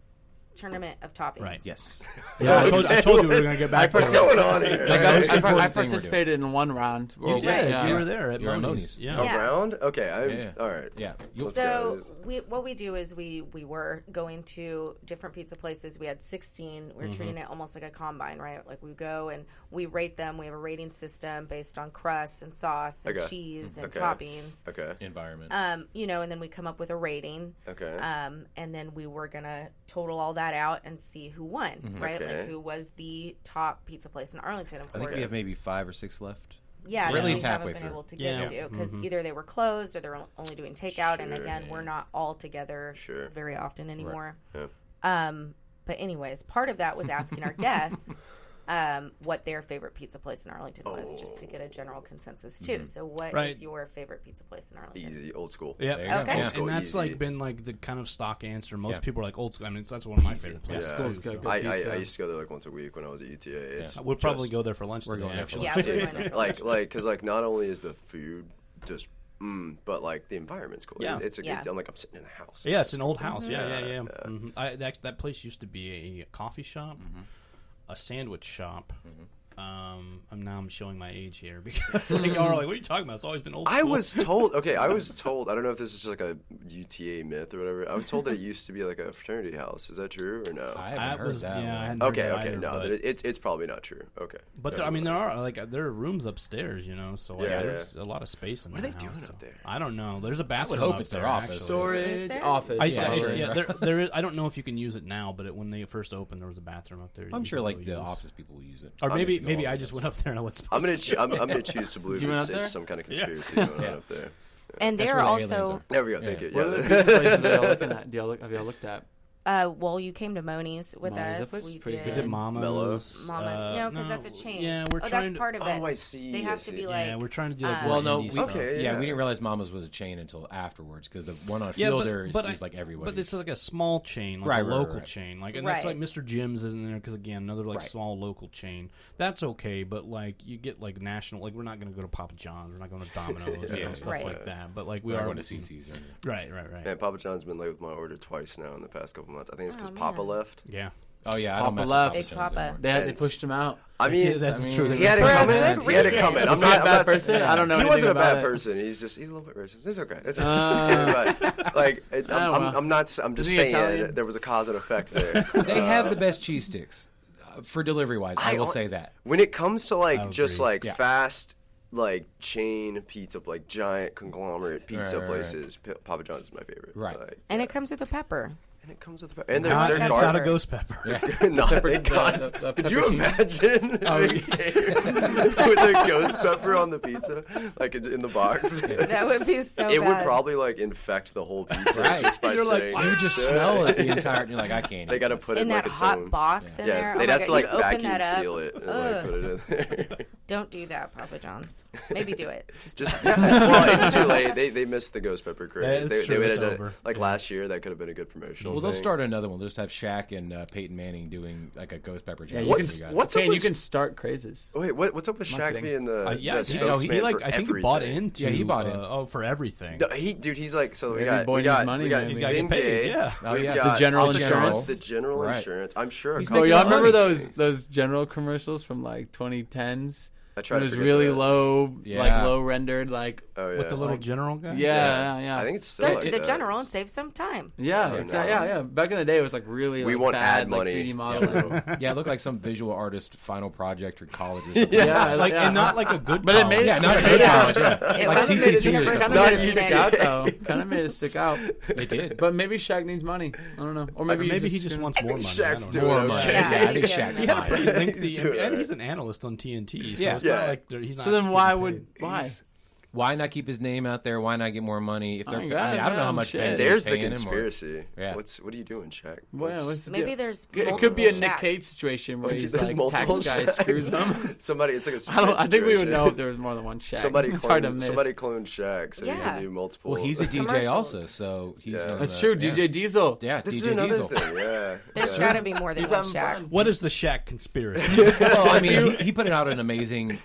Tournament of Toppings. Right. Yes. Yeah, I told you we were going to get back to What's going on here? I participated in 1 round. You did. Yeah. You were there at Moni's. Yeah. A round? Okay. All right. Yeah. So what we do is we were going to different pizza places. We had 16. We were treating it almost like a combine, right? Like we go and we rate them. We have a rating system based on crust and sauce and cheese and toppings. Okay. Environment. And then we come up with a rating. Okay. And then we were gonna total all that out and see who won, right? Okay. Like who was the top pizza place in Arlington, of course. I think we have maybe 5 or 6 left. Yeah, we're at least we halfway haven't been through. able to get to because either they were closed or they're only doing takeout, and again, we're not all together very often anymore. Right. Yeah. But anyways, part of that was asking our guests what their favorite pizza place in Arlington was, just to get a general consensus too. So, what is your favorite pizza place in Arlington? Easy, old school. Yeah. Okay. Yeah. And that's like been like the kind of stock answer. Most people are like old school. I mean, that's one of my favorite places. Yeah. I used to go there like once a week when I was at UTA. We'll probably go there for lunch. We're going actually. Yeah, we're going there. Because not only is the food just but like the environment's cool. Yeah. It's a good. I'm sitting in a house. Yeah, it's an old house. Yeah. That place used to be a coffee shop, a sandwich shop, I'm showing my age here because y'all are like, what are you talking about? It's always been old school. I was told, I don't know if this is just like a UTA myth or whatever. I was told that it used to be like a fraternity house. Is that true or no? I haven't heard that. Yeah, I hadn't okay, heard that okay, either, no, but it's probably not true. Okay. But there are rooms upstairs, so there's a lot of space in there. What are they doing up there? I don't know. There's a bathroom hope up it's there. their office. Actually. Storage, office. There is. I don't know if you can use it now, but when they first opened, there was a bathroom up there. I'm sure like the office people will use it. Or maybe I just went up there and I was supposed I'm gonna choose to believe it's some kind of conspiracy going on up there. And they're also. There we go. Thank you. What other places are y'all looking at? Have y'all looked at? Well, you came to Moni's with Moni's, us. We We did Mama's. Mama's. No, because that's a chain. Yeah, we're trying that's to. part of it. Oh, I see. They have to be like. Yeah, we're trying to do like Well, no, indie we, stuff. okay, yeah, we didn't realize Mama's was a chain until afterwards because the one on Fielder is like everybody. But it's like a small chain, like a local chain, like, and that's Right. like Mr. Jim's is in there because again, another like small local chain. That's okay, but like you get like national, like we're not going to go to Papa John's, we're not going to Domino's, stuff Right. like that. But like we We're are going to CC's. Right. Yeah, Papa John's been late with my order twice now in the past couple months. I think it's because man. Papa left. Yeah. Oh yeah, I Papa don't mess left. with Big Papa. They pushed him out. I mean, That's true. he had to For a come in. good He had to reason. come in. I'm not a bad person. I don't know. He wasn't a anything bad about it. person. He's a little bit racist. It's okay. It's okay. But like, I'm just saying Italian? there was a cause and effect there. They have the best cheese sticks for delivery wise. I will say that. When it comes to like just agree. like fast like chain pizza, like giant conglomerate pizza Right. places, Papa John's is my favorite. Right. Like, And it comes with a pepper. and it comes with the and It's they're not garlic. a ghost pepper. No, thank God. the Could you imagine with a ghost pepper on the pizza, like in the box? That would be so It bad. would probably like infect the whole pizza Right. just by You're like, saying. "Wow." You just smell it the entire. You're like, I can't. They eat got to this. put it in like that its hot own. box in there. Yeah, Oh they'd my have God, to like you'd open vacuum that up. seal it and like put it in there. Don't do that, Papa John's. Maybe do it. Just well, it's too late. They missed the ghost pepper craze. Yeah, They it's true, waited it's over. like last year. That could have been a good promotional. Well, they'll thing. start another one. They'll just have Shaq and Peyton Manning doing like a ghost pepper challenge. What's up Kane, with you can start crazes. Wait, what's up with Shaq Marketing. being the Yeah, spokesman for I think he bought everything? into. Yeah, he bought in. for everything. No, he's like so. Every boy needs money, we got man. You gotta Bing get paid, Gay, yeah. Oh, we've yeah. got The general insurance. The general Right. insurance. I'm sure. He's Oh, making y'all money. remember those general commercials from like 2010s? I tried It to was forget really that. low, Yeah. like low rendered, like Oh yeah. With the little general guy. yeah. I think it's still Go like to the that. general and save some time. Yeah, Oh, exactly. no. Yeah. Back in the day, it was like really We like, want bad, ad like money. 3D modeling. Yeah, it looked like some visual artist final project or college or something. Yeah, Like yeah. and not like a good. But it made college. it not a good college. Yeah, It like wasn't TCC or super something. Kind Not of made it stick you. out though. Kind of made it stick out. They did. But maybe Shaq needs money. I don't know. Or maybe Maybe he just wants more money. Shaq's I don't doing know. More okay. money. Yeah, Yeah, I I think think Shaq's he He had a fine. pretty lengthy, He's doing and it. he's an analyst on TNT. So Yeah. it's Yeah. not like he's not. So then why? Why not keep his name out there? Why not get more money? If they're, Oh, I God, don't know how man, much. shit. Penn is There's the paying him or- conspiracy. Yeah. What are you doing, Shaq? Well, what's the Maybe deal? there's It could be a Nick multiple Cage Shaqs. situation where he's There's like multiple tax guy Shaqs. screws him. Somebody, it's like a. I think we would situation. know if there was more than one Shaq. Somebody It's hard to cloned, miss. somebody cloned Shaq, so you Yeah. can do multiple. Well, he's a DJ Commercials. also, so he's. Yeah. on That's the- true. yeah. DJ Diesel. Yeah, This is DJ another Diesel. thing. Yeah. There's yeah. got to be more than He's one having Shaq. fun. What is the Shaq conspiracy? Well, I mean, he put out an amazing,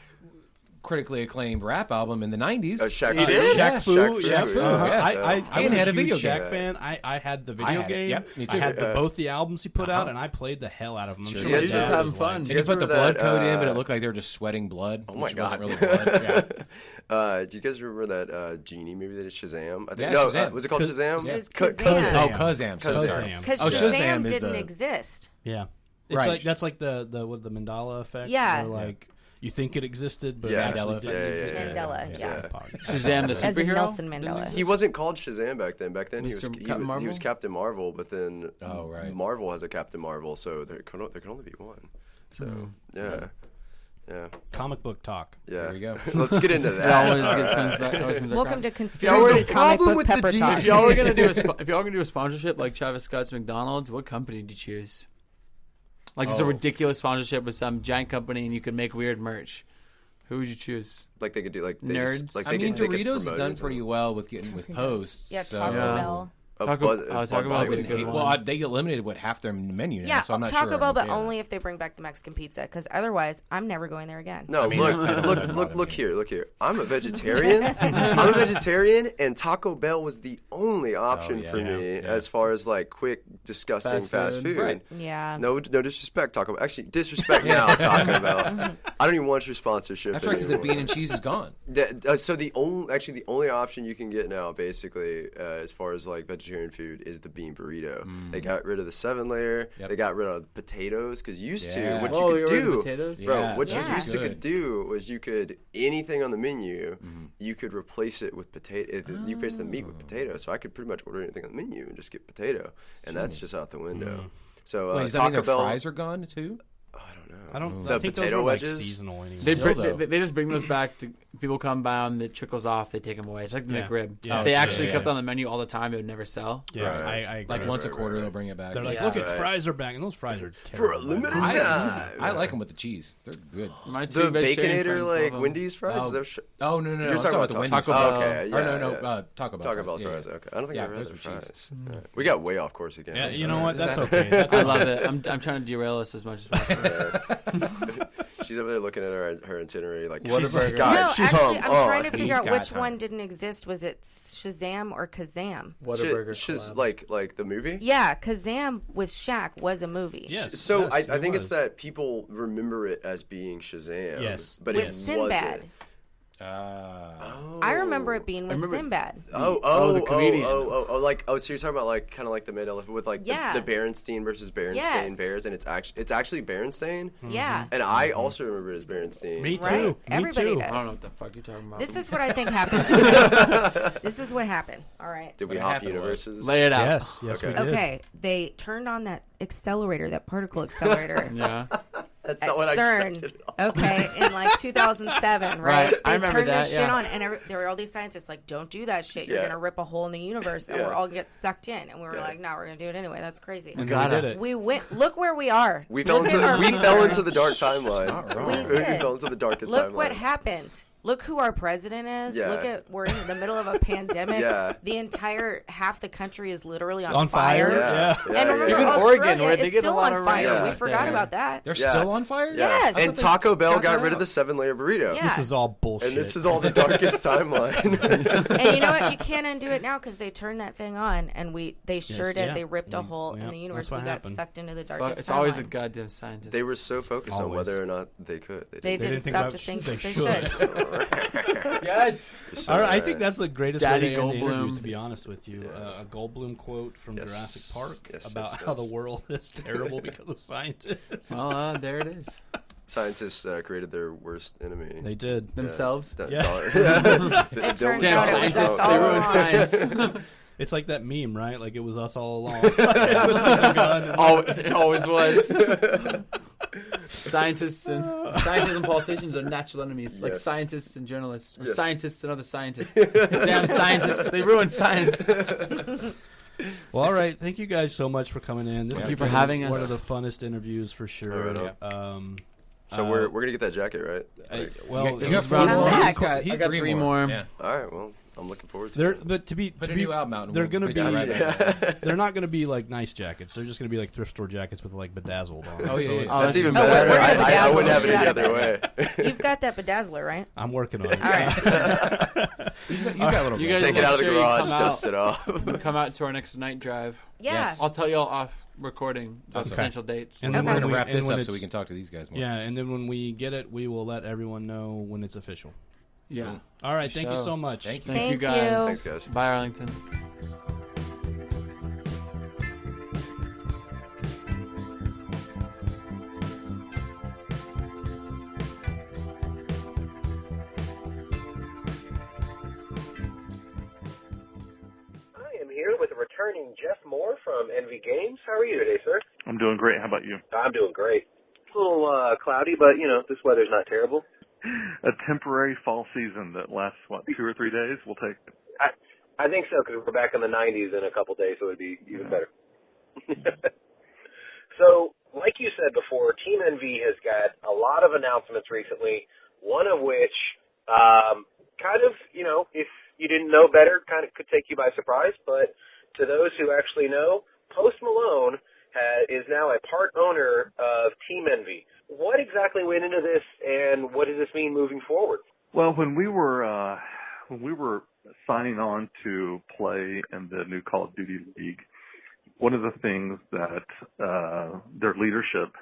critically acclaimed rap album in the '90s. Shaq He did? Shaq Fu. Shaq Yeah, Fu, Fu. yeah. I And was had a a video huge game. Shaq fan. I had the I video had it. game. Yep, me I too. had Yeah. both the albums he put out, and I played the hell out of them. I'm Sure sure did. my He's dad just was having like- fun. And You he guys put the remember blood that, code in, but it looked like they were just sweating blood. Oh my which wasn't God. really blood. Yeah. Do you guys remember that Genie movie that is Shazam? I think Yeah, no, Shazam. was it called Shazam? It was Kazam. Kazam. Oh, Kazam. Kazam. Because Oh, Shazam is didn't the- exist. Yeah, it's Right. like that's like the Mandela effect. Yeah. where, like you think it existed, but Yeah. it actually Mandela didn't effect. exist. Mandela, yeah. Shazam the As in superhero. Nelson Didn't Mandela. exist? He wasn't called Shazam back then. Back then he was Mr. he, Captain was, he Marvel? was Captain Marvel, but then Oh, right. Marvel has a Captain Marvel, so there can only be one. So yeah. Comic book talk. Yeah. There we go. Let's get into It that. always comes back. Always comes back Welcome around. to If Conspiracy y'all were- Comic problem Book with the Pepper DC Talk. If y'all were gonna do a sponsorship like Travis Scott's McDonald's, what company did you choose? Like just a ridiculous sponsorship with some giant company, and you could make weird merch. Who would you choose? Like they could do like they Nerds. Just, like I mean, they could Doritos has promote done it. pretty well with getting with posts. Yeah, so- Taco Yeah. Bell. Taco Bud Bell Light would would be good be one. Well, they eliminated half their menu now, Yeah, so I'm not Taco sure. Bell, I'm but okay with only if they bring back the Mexican pizza. Because otherwise, I'm never going there again. No, mean, look here. I'm a vegetarian. I'm a vegetarian, and Taco Bell was the only option for me as far as like quick, disgusting fast food. Right. Yeah. No disrespect, Taco Bell. Actually, disrespect now, Taco Bell. I don't even want your sponsorship. That's right, because the bean and cheese is gone. So the only option you can get now, basically, as far as like vegetarian food, is the bean burrito. They got rid of the 7-layer. Yep. They got rid of potatoes because used to what Oh, you could do, potatoes? bro. What you Yeah. used to could do was you could anything on the menu, you could replace it with potato. You replace the meat with potato. So I could pretty much order anything on the menu and just get potato, and that's just out the window. So Wait, does that mean Taco their Bell fries are gone too? I don't know. I think potato those were, wedges? like, seasonal anyway. They just bring those back to people come by them. It trickles off. They take them away. It's like the McRib. Yeah. If they actually Yeah. kept on the menu all the time, it would never sell. Yeah, Right. I agree. Like once a quarter, they'll bring it back. They're like, Yeah. look, Right. fries are back, and those fries are terrible. For a limited time. I like them with the cheese. They're good. My two The vegetarian Baconator, friends like love 'em. Wendy's fries? Oh. Is that Oh no, You're I'm talking about the Taco Wendy's Bell. fries. Okay, yeah. Or no, yeah. Taco Bell. Taco Bell's Yeah, fries. yeah. Okay, I don't think Yeah, I've ever had those their were cheese. fries. Right. We got way off course again. Yeah, I'm you know sorry. what? That's okay. That's I love it. I'm trying to derail us as much as possible. She's over there looking at her itinerary like, Whataburger. she's like, No, guys, she's actually, home. I'm trying to figure out got which time. one didn't exist. Was it Shazam or Kazam? Whataburger. She's collab. like the movie? Yeah, Kazam with Shaq was a movie. Yes. So yes, I think was. it's that people remember it as being Shazam. Yes. But With it Sinbad. wasn't. I remember it being with Sinbad. The comedian. So you're talking about like kind of like the mid-elephant with like Yeah. the Berenstain versus Berenstain Yes. Bears, and it's actually Berenstain. Yeah. And I also remember it as Berenstain. Me too. Right? Me Everybody too. does. I don't know what the fuck you're talking about. This is what I think happened. This is what happened. All right. Did we What hop happened universes? Lay it out. Yes, Okay. we did. Okay, they turned on that accelerator, that particle accelerator. Yeah. That's At not what I CERN, expected. okay, in like 2007, right? Right, They I remember turned that, this shit yeah. on, and there were all these scientists like, "Don't do that shit. You're Yeah. gonna rip a hole in the universe, and Yeah. we're all gonna get sucked in." And we were Yeah. like, "No, we're gonna do it anyway. That's crazy." And Gotta. we did it. We went. Look where we are. We fell Look at our into the dark timeline. Not wrong. We did. fell into the darkest Look timeline. what happened. Look who our president is. Yeah. Look at we're in the middle of a pandemic. Yeah. The entire half the country is literally On fire? Yeah. And remember, Even Australia Oregon, where they is get a still lot on of fire. rain We out forgot there. about that. They're Yeah. still on fire? Yeah. Yes. And Taco Bell got that rid of out. the 7-layer burrito. Yeah. This is all bullshit. And this is all the darkest timeline. And you know what? You can't undo it now because they turned that thing on, and they sure did. yeah. They ripped a hole in Yep, the universe. that's what We got happened. sucked into the Fuck, darkest. it's always a timeline. goddamn scientist. They were so focused on Always. whether or not they could. They didn't think stop about to think they that they should. should. Yes. So, All right, I think that's the greatest Daddy way to end the interview, Goldblum. to be honest with you. A Goldblum quote from Yes. Jurassic Park Yes, about yes, how the yes. world is terrible because of scientists. Well, there it is. scientists created their worst enemy. They did. Themselves. Yeah. It turns Damn out it was scientists. us They all ruined along. science. It's like that meme, right? Like it was us all along. It always was. Scientists and politicians are natural enemies, like Yes. scientists and journalists, or Yes. scientists and other scientists. Damn scientists, they ruined science. Well, all right. Thank you guys so much for coming in. Thank you for having One us. of the funnest interviews for sure. Right So we're gonna get that jacket, right? Well, This you is have round one. He's got, I got three more. Yeah. All right. Well, I'm looking forward to They're, it. but to be Put to a be, new album out. And they're we'll gonna put be you right back. they're not gonna be like nice jackets. They're just gonna be like thrift store jackets with like bedazzled on. Oh, yeah, So yeah. it's- That's even Oh, we're better. gonna I bedazzle wouldn't have the it any shit out other of way. You've got that bedazzler, right? I'm working on it. All right. You got a little You bit. guys Take it make out of the sure you garage, come dust out. it off. Come out to our next night drive. Yeah. Yes. I'll tell you all off recording the Okay. potential dates. And We're then when going to we- wrap and this when up so it's- we can talk to these guys more. Yeah, and then when we get it, we will let everyone know when it's official. Yeah. All right. Thank you So, so much. Thank you. Thank you Thank you. guys. Thanks, guys. Bye, Arlington. I am here with returning Geoff Moore from Envy Games. How are you today, sir? I'm doing great. How about you? I'm doing great. It's a little cloudy, but, this weather's not terrible. A temporary fall season that lasts, 2 or 3 days? We'll take it. I think so, because we're back in the 90s in a couple days, so it would be even better. So, like you said before, Team Envy has got a lot of announcements recently, one of which kind of, if you didn't know better, kind of could take you by surprise, but to those who actually know, Post Malone is now a part owner of Team Envy. What exactly went into this, and what does this mean moving forward? Well, when we were signing on to play in the new Call of Duty League, one of the things that their leadership,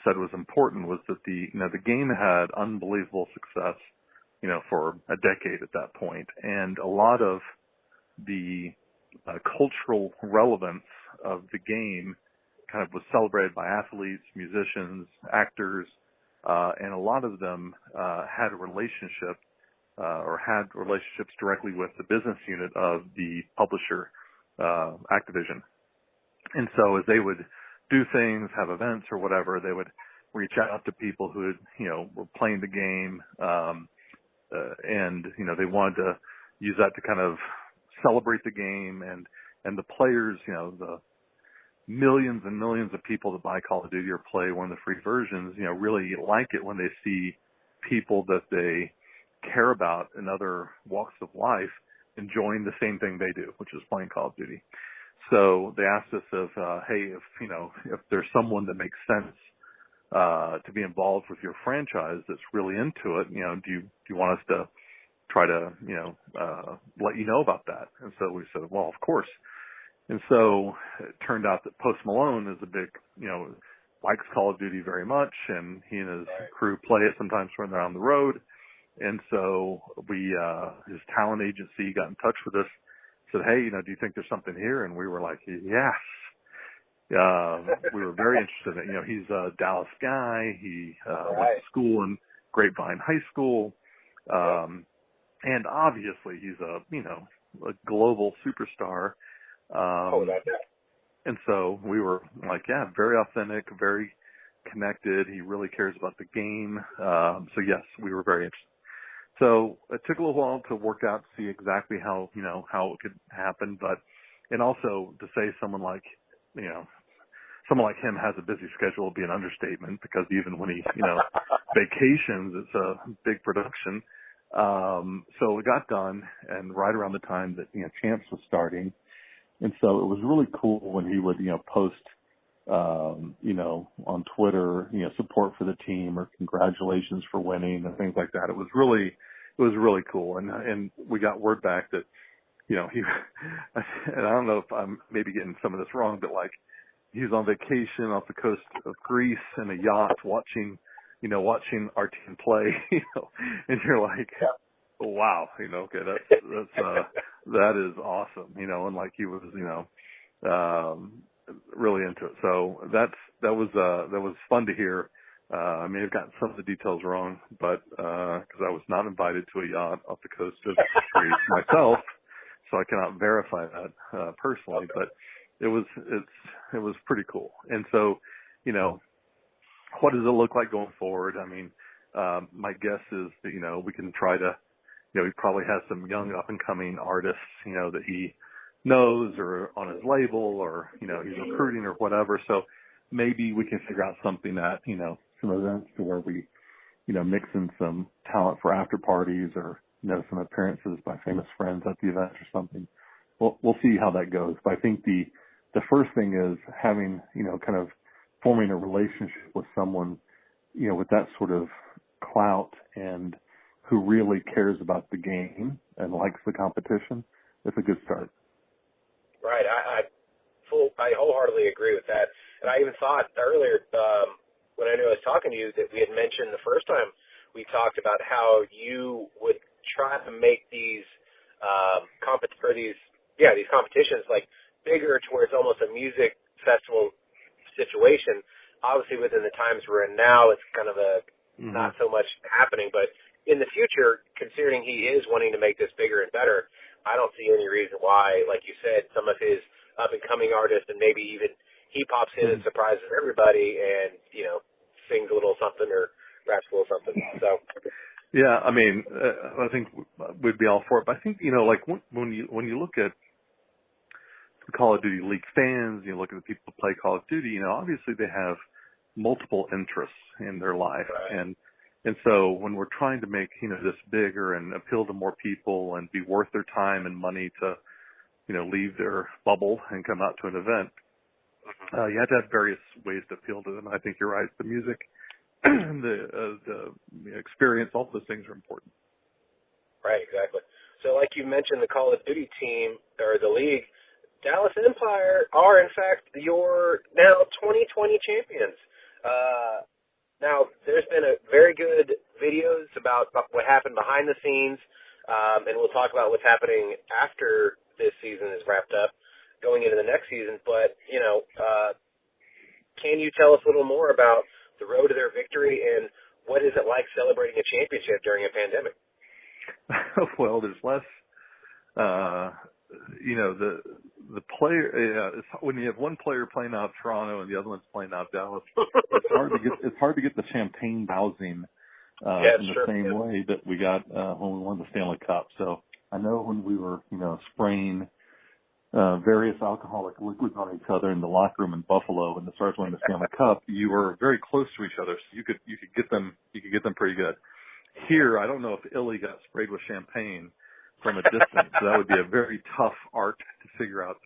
said was important was that the game had unbelievable success, for a decade at that point, and a lot of the cultural relevance of the game kind of was celebrated by athletes, musicians, actors, and a lot of them had a relationship or had relationships directly with the business unit of the publisher, Activision. And so as they would do things, have events or whatever, they would reach out to people who had, were playing the game, and, they wanted to use that to kind of celebrate the game, and the players, the millions and millions of people that buy Call of Duty or play one of the free versions, really like it when they see people that they care about in other walks of life enjoying the same thing they do, which is playing Call of Duty. So they asked us hey, if there's someone that makes sense to be involved with your franchise that's really into it, do you want us to try to, let you know about that? And so we said, well, of course. And so it turned out that Post Malone is a big, likes Call of Duty very much, and he and his crew play it sometimes when they're on the road. And so his talent agency got in touch with us, said, hey, do you think there's something here? And we were like, yes. We were very interested in it. He's a Dallas guy. He went to school in Grapevine High School. And obviously he's a global superstar. And so we were like, yeah, very authentic, very connected. He really cares about the game. So yes, we were very interested. So it took a little while to work out, to see exactly how it could happen. And also to say someone like him has a busy schedule would be an understatement, because even when he, vacations, it's a big production. So it got done, and right around the time that, Champs was starting. And so it was really cool when he would, post, on Twitter, support for the team or congratulations for winning and things like that. It was really cool. And we got word back that, he, and I don't know if I'm maybe getting some of this wrong, but like he was on vacation off the coast of Greece in a yacht watching our team play, and you're like, wow, okay, that is awesome, and like he was, really into it. So that was fun to hear. I may have gotten some of the details wrong, but, cause I was not invited to a yacht off the coast of Greece myself, so I cannot verify that, personally, but it was pretty cool. And so, what does it look like going forward? I mean, my guess is that, we can try to, he probably has some young up and coming artists, that he knows or on his label or, he's recruiting or whatever. So maybe we can figure out something that, some events to where we, mix in some talent for after parties or, some appearances by famous friends at the event or something. We'll see how that goes. But I think the first thing is having, kind of forming a relationship with someone, with that sort of clout and who really cares about the game and likes the competition. It's a good start. Right. I wholeheartedly agree with that. And I even thought earlier, when I knew I was talking to you, that we had mentioned the first time we talked about how you would try to make these these competitions like bigger to where it's almost a music festival situation. Obviously, within the times we're in now, it's kind of not so much happening. But in the future, considering he is wanting to make this bigger and better, I don't see any reason why, like you said, some of his up-and-coming artists, and maybe even he pops in and surprises everybody and, sings a little something or raps a little something. So, yeah, I mean, I think we'd be all for it. But I think, like when you look at the Call of Duty League fans, you look at the people who play Call of Duty, obviously they have multiple interests in their life. Right. And so when we're trying to make, this bigger and appeal to more people and be worth their time and money to, leave their bubble and come out to an event, you have to have various ways to appeal to them. I think you're right. The music, the experience, all those things are important. Right, exactly. So like you mentioned, the Call of Duty team, or the league, Dallas Empire are, in fact, your now 2020 champions. Now, there's been a very good videos about what happened behind the scenes, and we'll talk about what's happening after this season is wrapped up, going into the next season. But, can you tell us a little more about the road to their victory, and what is it like celebrating a championship during a pandemic? Well, there's less, the player, when you have one player playing out of Toronto and the other one's playing out of Dallas, it's hard to get the champagne dousing, in the same way that we got, when we won the Stanley Cup. So I know when we were, spraying, various alcoholic liquids on each other in the locker room in Buffalo when the Stars won the Stanley Cup, you were very close to each other, so you could get them pretty good. Here, I don't know if Illy got sprayed with champagne from a distance. So that would be a very tough art to figure out.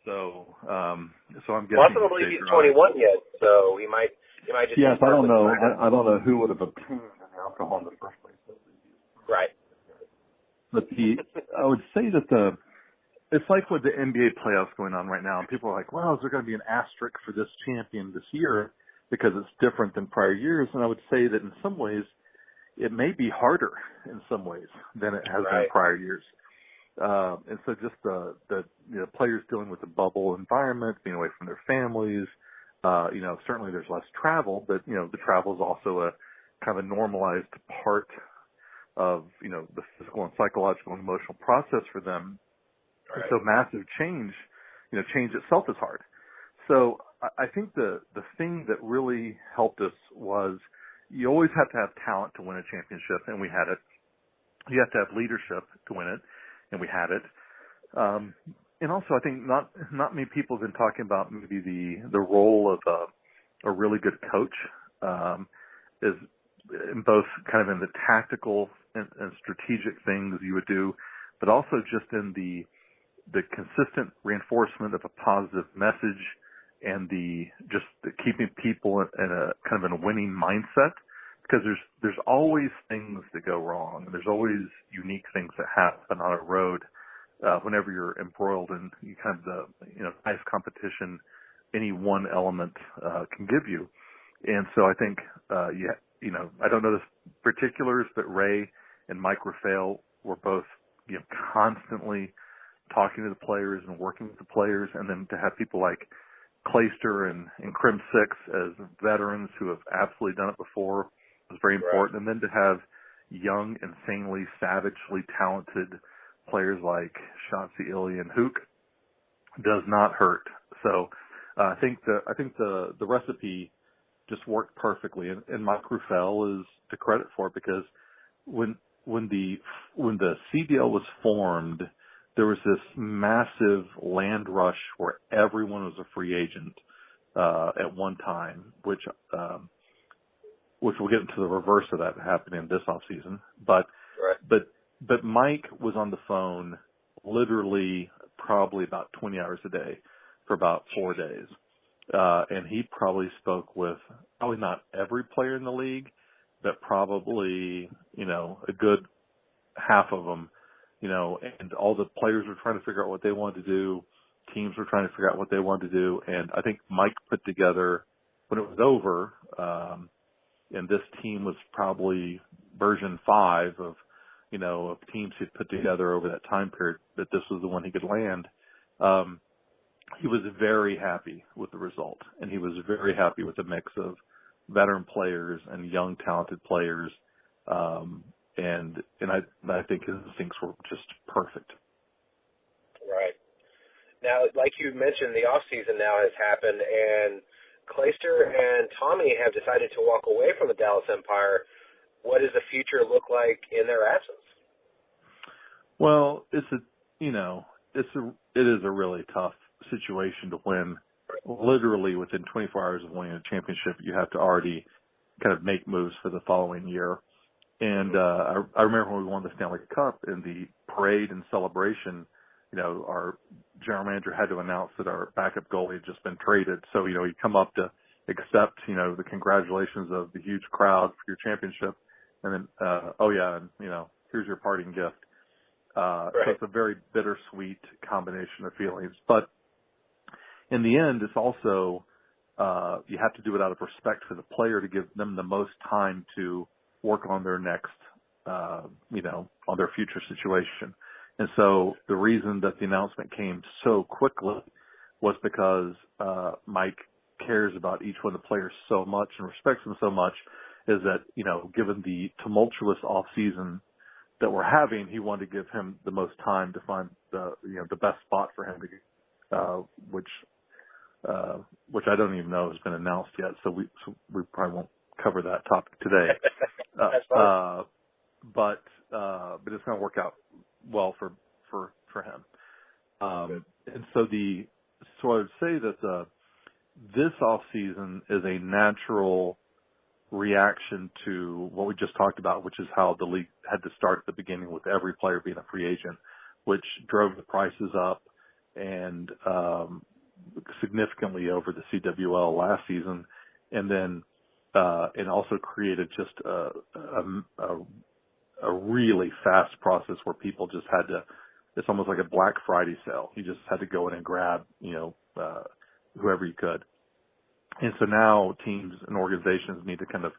So I'm guessing. Possibly he's 21 yet, so he might just. Yes, I don't know. I don't know who would have obtained the alcohol in the first place. Right. But I would say that it's like with the NBA playoffs going on right now, and people are like, "Well, is there going to be an asterisk for this champion this year because it's different than prior years?" And I would say that in some ways, it may be harder in some ways than it has been in prior years. And so just the players dealing with the bubble environment, being away from their families, certainly there's less travel, but, the travel is also a kind of a normalized part of, the physical and psychological and emotional process for them. Right. So massive change, change itself is hard. So I think the thing that really helped us was you always have to have talent to win a championship, and we had it. You have to have leadership to win it, and we had it. And also, I think not many people have been talking about maybe the role of a really good coach is in both kind of in the tactical and strategic things you would do, but also just in the consistent reinforcement of a positive message and the keeping people in a kind of in a winning mindset, because there's always things that go wrong. There's always unique things that happen on a road whenever you're embroiled in kind of the ice competition. Any one element can give you, and so I think I don't know the particulars, but Ray and Mike Raphael were both constantly talking to the players and working with the players, and then to have people like Clayster and Crim Six as veterans who have absolutely done it before was very important. And then to have young, insanely, savagely talented players like Chauncey, Illy, and Hook does not hurt. So I think the recipe just worked perfectly, and Mike Ruffel is to credit for it, because when the CDL was formed, there was this massive land rush where everyone was a free agent at one time, which we'll get into the reverse of that happening this offseason. But Mike was on the phone literally probably about 20 hours a day for about 4 days. And he probably spoke with probably not every player in the league, but probably, a good half of them, and all the players were trying to figure out what they wanted to do. Teams were trying to figure out what they wanted to do. And I think Mike put together, when it was over, and this team was probably version 5 of teams he'd put together over that time period, that this was the one he could land. He was very happy with the result, and he was very happy with the mix of veteran players and young, talented players. And I think his instincts were just perfect. Right. Now, like you mentioned, the off season now has happened, and Clayster and Tommy have decided to walk away from the Dallas Empire. What does the future look like in their absence? Well, it is a really tough situation to win. Literally within 24 hours of winning a championship, you have to already kind of make moves for the following year. And I remember when we won the Stanley Cup, in the parade and celebration, our general manager had to announce that our backup goalie had just been traded. So, you come up to accept, the congratulations of the huge crowd for your championship. And then, and, here's your parting gift. So it's a very bittersweet combination of feelings. But in the end, it's also, you have to do it out of respect for the player to give them the most time to work on their next, on their future situation. And so the reason that the announcement came so quickly was because Mike cares about each one of the players so much and respects them so much, is that, given the tumultuous off season that we're having, he wanted to give him the most time to find the best spot for him to get, which I don't even know has been announced yet. So we probably won't cover that topic today. That's fine. But it's going to work out well for him. And so I would say that this off season is a natural reaction to what we just talked about, which is how the league had to start at the beginning with every player being a free agent, which drove the prices up and significantly over the CWL last season, and then it also created just a really fast process where people just had to. It's almost like a Black Friday sale. You just had to go in and grab, whoever you could. And so now teams and organizations need to kind of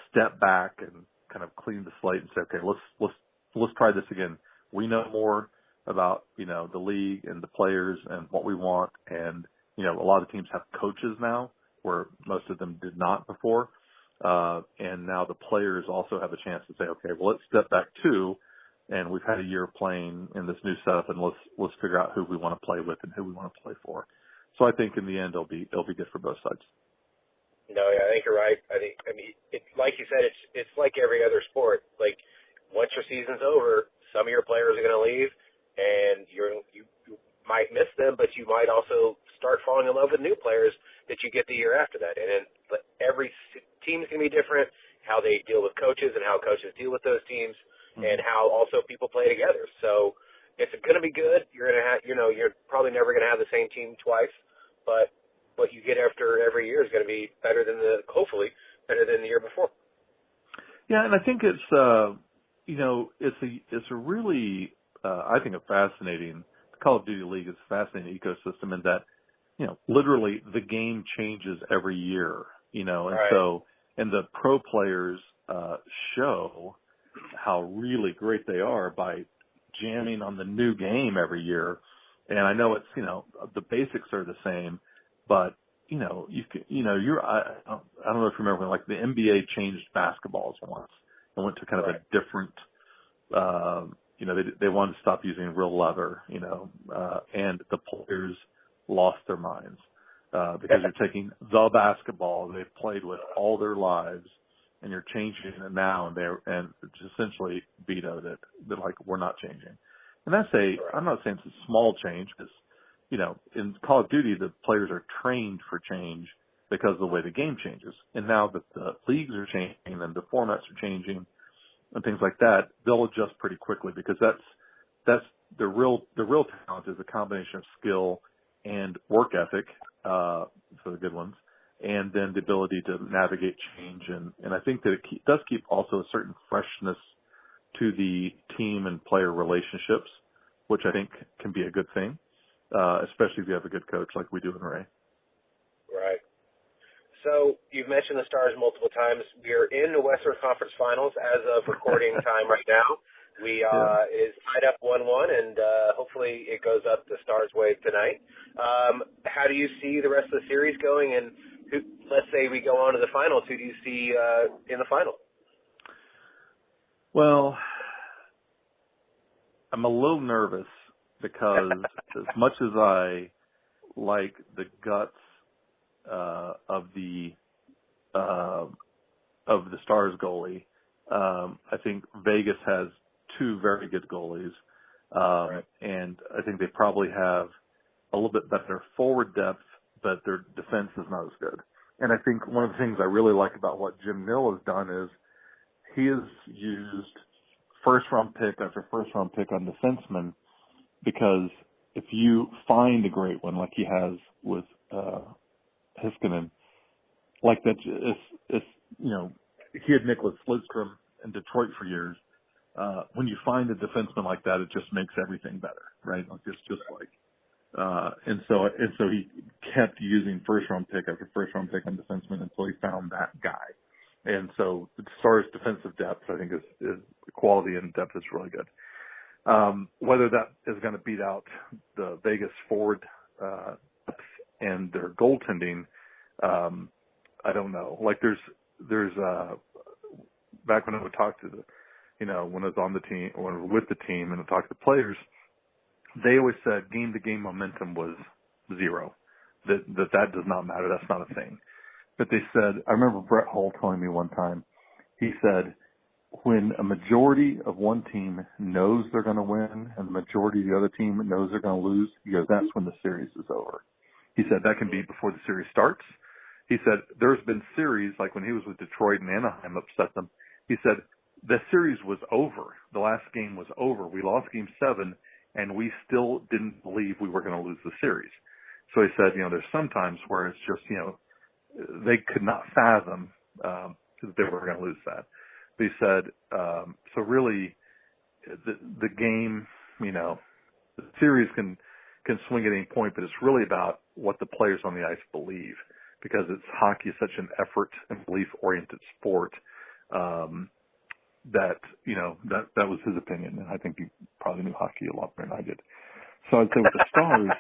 step back and kind of clean the slate and say, okay, let's try this again. We know more about, the league and the players and what we want. And, a lot of teams have coaches now where most of them did not before. And now the players also have a chance to say, okay, well, let's step back too. And we've had a year playing in this new setup, and let's figure out who we want to play with and who we want to play for. So I think in the end it'll be good for both sides. No, yeah, I think you're right. It's like you said, it's like every other sport. Like once your season's over, some of your players are going to leave, and you might miss them, but you might also start falling in love with new players that you get the year after that. And every team's going to be different, how they deal with coaches and how coaches deal with those teams. And how also people play together. So it's going to be good. You're going to have, you're probably never going to have the same team twice, but what you get after every year is going to be better than hopefully better than the year before. Yeah, and I think it's a really I think a fascinating Call of Duty League is a fascinating ecosystem in that literally the game changes every year. And so and the pro players show how really great they are by jamming on the new game every year. And I know it's, the basics are the same, but, I don't know if you remember when, like, the NBA changed basketballs once and went to kind of a different, they wanted to stop using real leather, and the players lost their minds, because you're taking the basketball they've played with all their lives, and you're changing it now, and essentially vetoed it. They're like, we're not changing. And I'm not saying it's a small change, because, in Call of Duty, the players are trained for change because of the way the game changes. And now that the leagues are changing and the formats are changing and things like that, they'll adjust pretty quickly, because that's the real talent is a combination of skill and work ethic, for the good ones, and then the ability to navigate change. And I think that it does keep also a certain freshness to the team and player relationships, which I think can be a good thing, especially if you have a good coach like we do in Ray. Right. So you've mentioned the Stars multiple times. We are in the Western Conference Finals as of recording time right now. We is tied up 1-1, and hopefully it goes up the Stars' way tonight. How do you see the rest of the series going? And let's say we go on to the finals. Who do you see in the final? Well, I'm a little nervous because as much as I like the guts of the Stars goalie, I think Vegas has two very good goalies, and I think they probably have a little bit better forward depth, but their defense is not as good. And I think one of the things I really like about what Jim Nill has done is he has used first-round pick after first-round pick on defensemen, because if you find a great one like he has with Heiskanen, like that, it's he had Nicholas Lidstrom in Detroit for years. when you find a defenseman like that, it just makes everything better, right? Like it's just like, and so he kept using first round pick after first round pick on defenseman until he found that guy. And so the Stars' defensive depth, I think, is quality and depth is really good. Whether that is going to beat out the Vegas forward and their goaltending, I don't know. Like there's back when I would talk to when I was on the team, when I was with the team and I talked to the players, they always said game to game momentum was zero. That does not matter. That's not a thing. But they said, I remember Brett Hull telling me one time, he said, when a majority of one team knows they're going to win and the majority of the other team knows they're going to lose, he goes, that's when the series is over. He said that can be before the series starts. He said there's been series, like when he was with Detroit and Anaheim upset them, he said the series was over. The last game was over. We lost game 7 and we still didn't believe we were going to lose the series. So he said, there's some times where it's just, they could not fathom that they were going to lose that. But he said, so really the game, the series can swing at any point, but it's really about what the players on the ice believe, because hockey is such an effort and belief-oriented sport that was his opinion. And I think he probably knew hockey a lot better than I did. So I'd say with the Stars,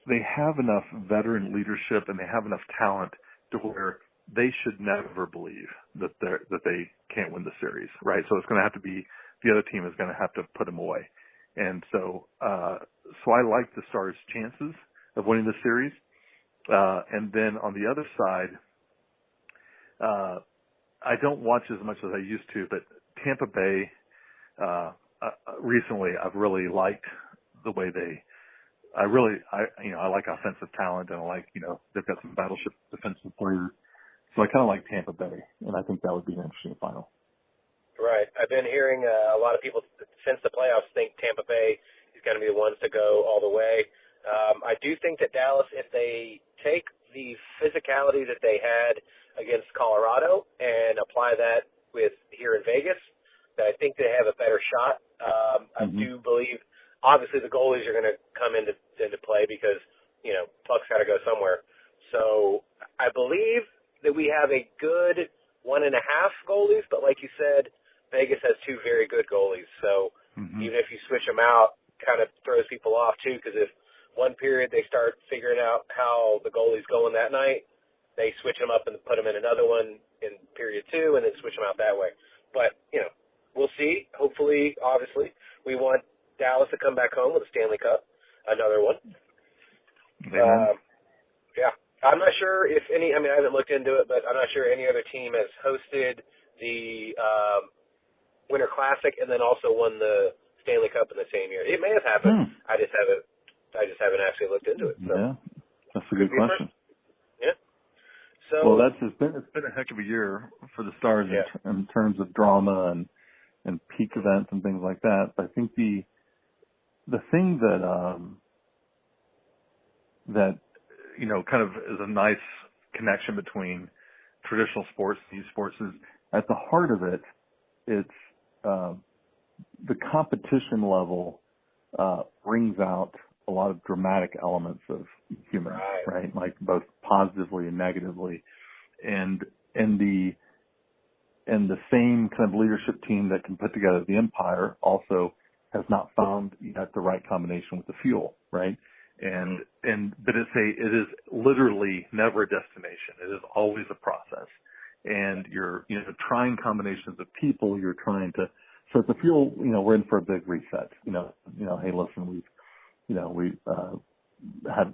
they have enough veteran leadership and they have enough talent to where they should never believe that they can't win the series, right? So it's going to have to be the other team is going to have to put them away, and so I like the Stars' chances of winning the series. And then on the other side, I don't watch as much as I used to, but Tampa Bay recently I've really liked the way I like offensive talent, and I like, they've got some battleship defensive players. So I kind of like Tampa Bay, and I think that would be an interesting final. Right. I've been hearing a lot of people since the playoffs think Tampa Bay is going to be the ones to go all the way. I do think that Dallas, if they take the physicality that they had against Colorado and apply that with here in Vegas, that I think they have a better shot. I do believe, obviously, the goalies are going to come into play because, puck's got to go somewhere. So I believe that we have a good 1.5 goalies, but like you said, Vegas has 2 very good goalies. So even if you switch them out, kind of throws people off too, because if one period they start figuring out how the goalie's going that night, they switch them up and put them in another one in period 2 and then switch them out that way. But, we'll see. Hopefully, obviously, we want Dallas to come back home with a Stanley Cup, another one. Yeah. I'm not sure if I haven't looked into it, but I'm not sure any other team has hosted the Winter Classic and then also won the Stanley Cup in the same year. It may have happened. I just haven't actually looked into it. So. Yeah, that's a good question. Yeah. So it's been a heck of a year for the Stars in terms of drama and peak events and things like that. But I think the thing that kind of is a nice connection between traditional sports and esports is at the heart of it, it's the competition level brings out a lot of dramatic elements of humans, right? Like both positively and negatively. And the same kind of leadership team that can put together the Empire also has not found yet the right combination with the fuel, right? But it is literally never a destination. It is always a process. And you're, trying combinations of people, you're trying to, so at the fuel, we're in for a big reset. Hey, listen, we've had,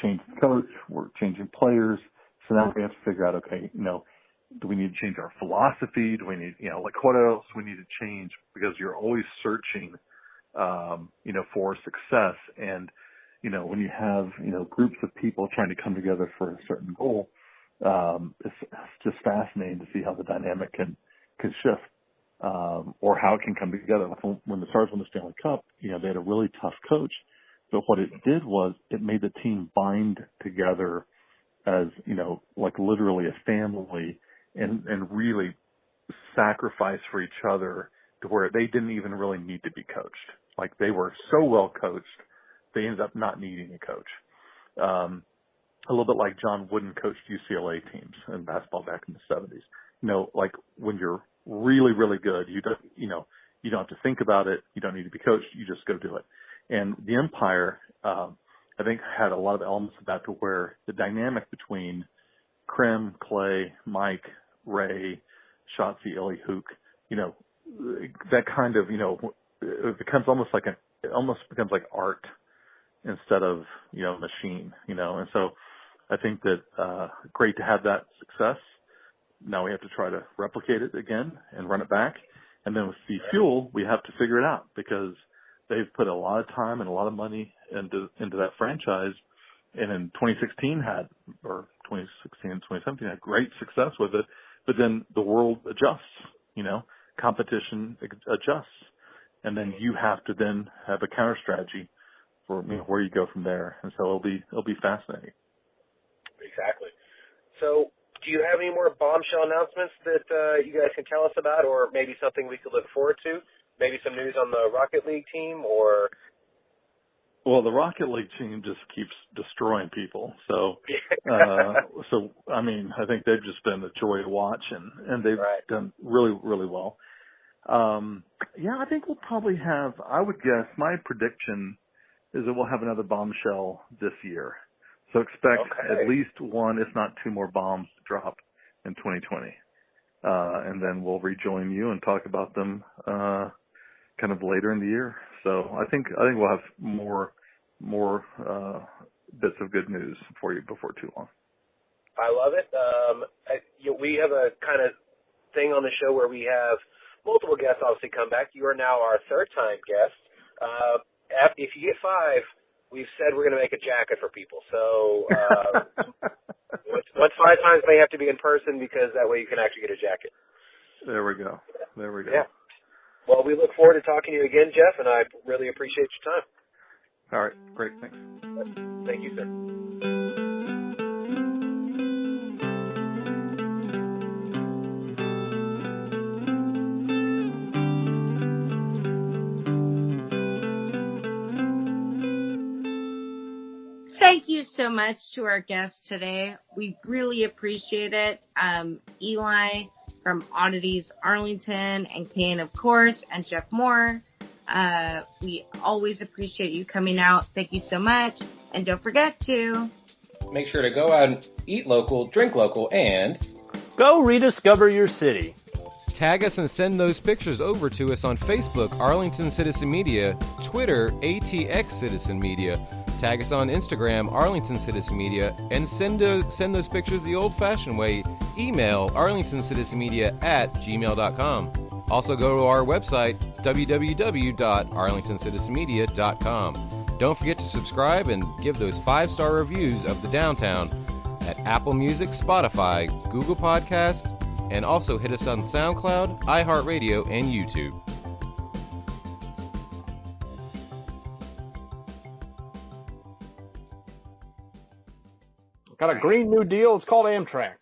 changed the coach, we're changing players. So now we have to figure out, okay, do we need to change our philosophy? Do we need, what else do we need to change? Because you're always searching, for success. And, when you have, groups of people trying to come together for a certain goal, it's just fascinating to see how the dynamic can shift, or how it can come together. When the Stars won the Stanley Cup, they had a really tough coach, but what it did was it made the team bind together as, like literally a family and really sacrifice for each other to where they didn't even really need to be coached. Like they were so well coached, they ended up not needing a coach. A little bit like John Wooden coached UCLA teams in basketball back in the 70s. Like when you're really, really good, you don't have to think about it. You don't need to be coached. You just go do it. And the Empire, I think, had a lot of elements of that to where the dynamic between Krim, Clay, Mike, Ray, Shotzi, Illy, Hook, that kind of, it becomes almost like art instead of, machine, and so I think that, great to have that success. Now we have to try to replicate it again and run it back. And then with the Fuel, we have to figure it out because they've put a lot of time and a lot of money into that franchise. And in 2016 and 2017 had great success with it. But then the world adjusts, competition adjusts. And then you have to then have a counter strategy for where you go from there. And so it'll be fascinating. Exactly. So do you have any more bombshell announcements that you guys can tell us about, or maybe something we could look forward to? Maybe some news on the Rocket League team, or? Well, the Rocket League team just keeps destroying people. So, I mean, I think they've just been a joy to watch, and they've done really, really well. I think we'll probably have, I would guess, my prediction is that we'll have another bombshell this year. So expect at least one, if not two more bombs to drop in 2020. And then we'll rejoin you and talk about them kind of later in the year. So I think we'll have more bits of good news for you before too long. I love it. We have a kind of thing on the show where we have multiple guests obviously come back. You are now our third-time guest. If you get 5, we've said we're going to make a jacket for people. So once 5 times may have to be in person because that way you can actually get a jacket. There we go. Yeah. Well, we look forward to talking to you again, Geoff, and I really appreciate your time. All right. Great. Thanks. Thank you, sir. Thank you so much to our guest today. We really appreciate it. Eli from Oddities Arlington and Kane, of course, and Geoff Moore. We always appreciate you coming out. Thank you so much. And don't forget to make sure to go out and eat local, drink local, and go rediscover your city. Tag us and send those pictures over to us on Facebook, Arlington Citizen Media, Twitter, ATX Citizen Media. Tag us on Instagram, Arlington Citizen Media, and send those pictures the old-fashioned way. Email arlingtoncitizenmedia@gmail.com. Also go to our website, www.arlingtoncitizenmedia.com. Don't forget to subscribe and give those 5-star reviews of the Downtown at Apple Music, Spotify, Google Podcasts, and also hit us on SoundCloud, iHeartRadio, and YouTube. Got a green new deal. It's called Amtrak.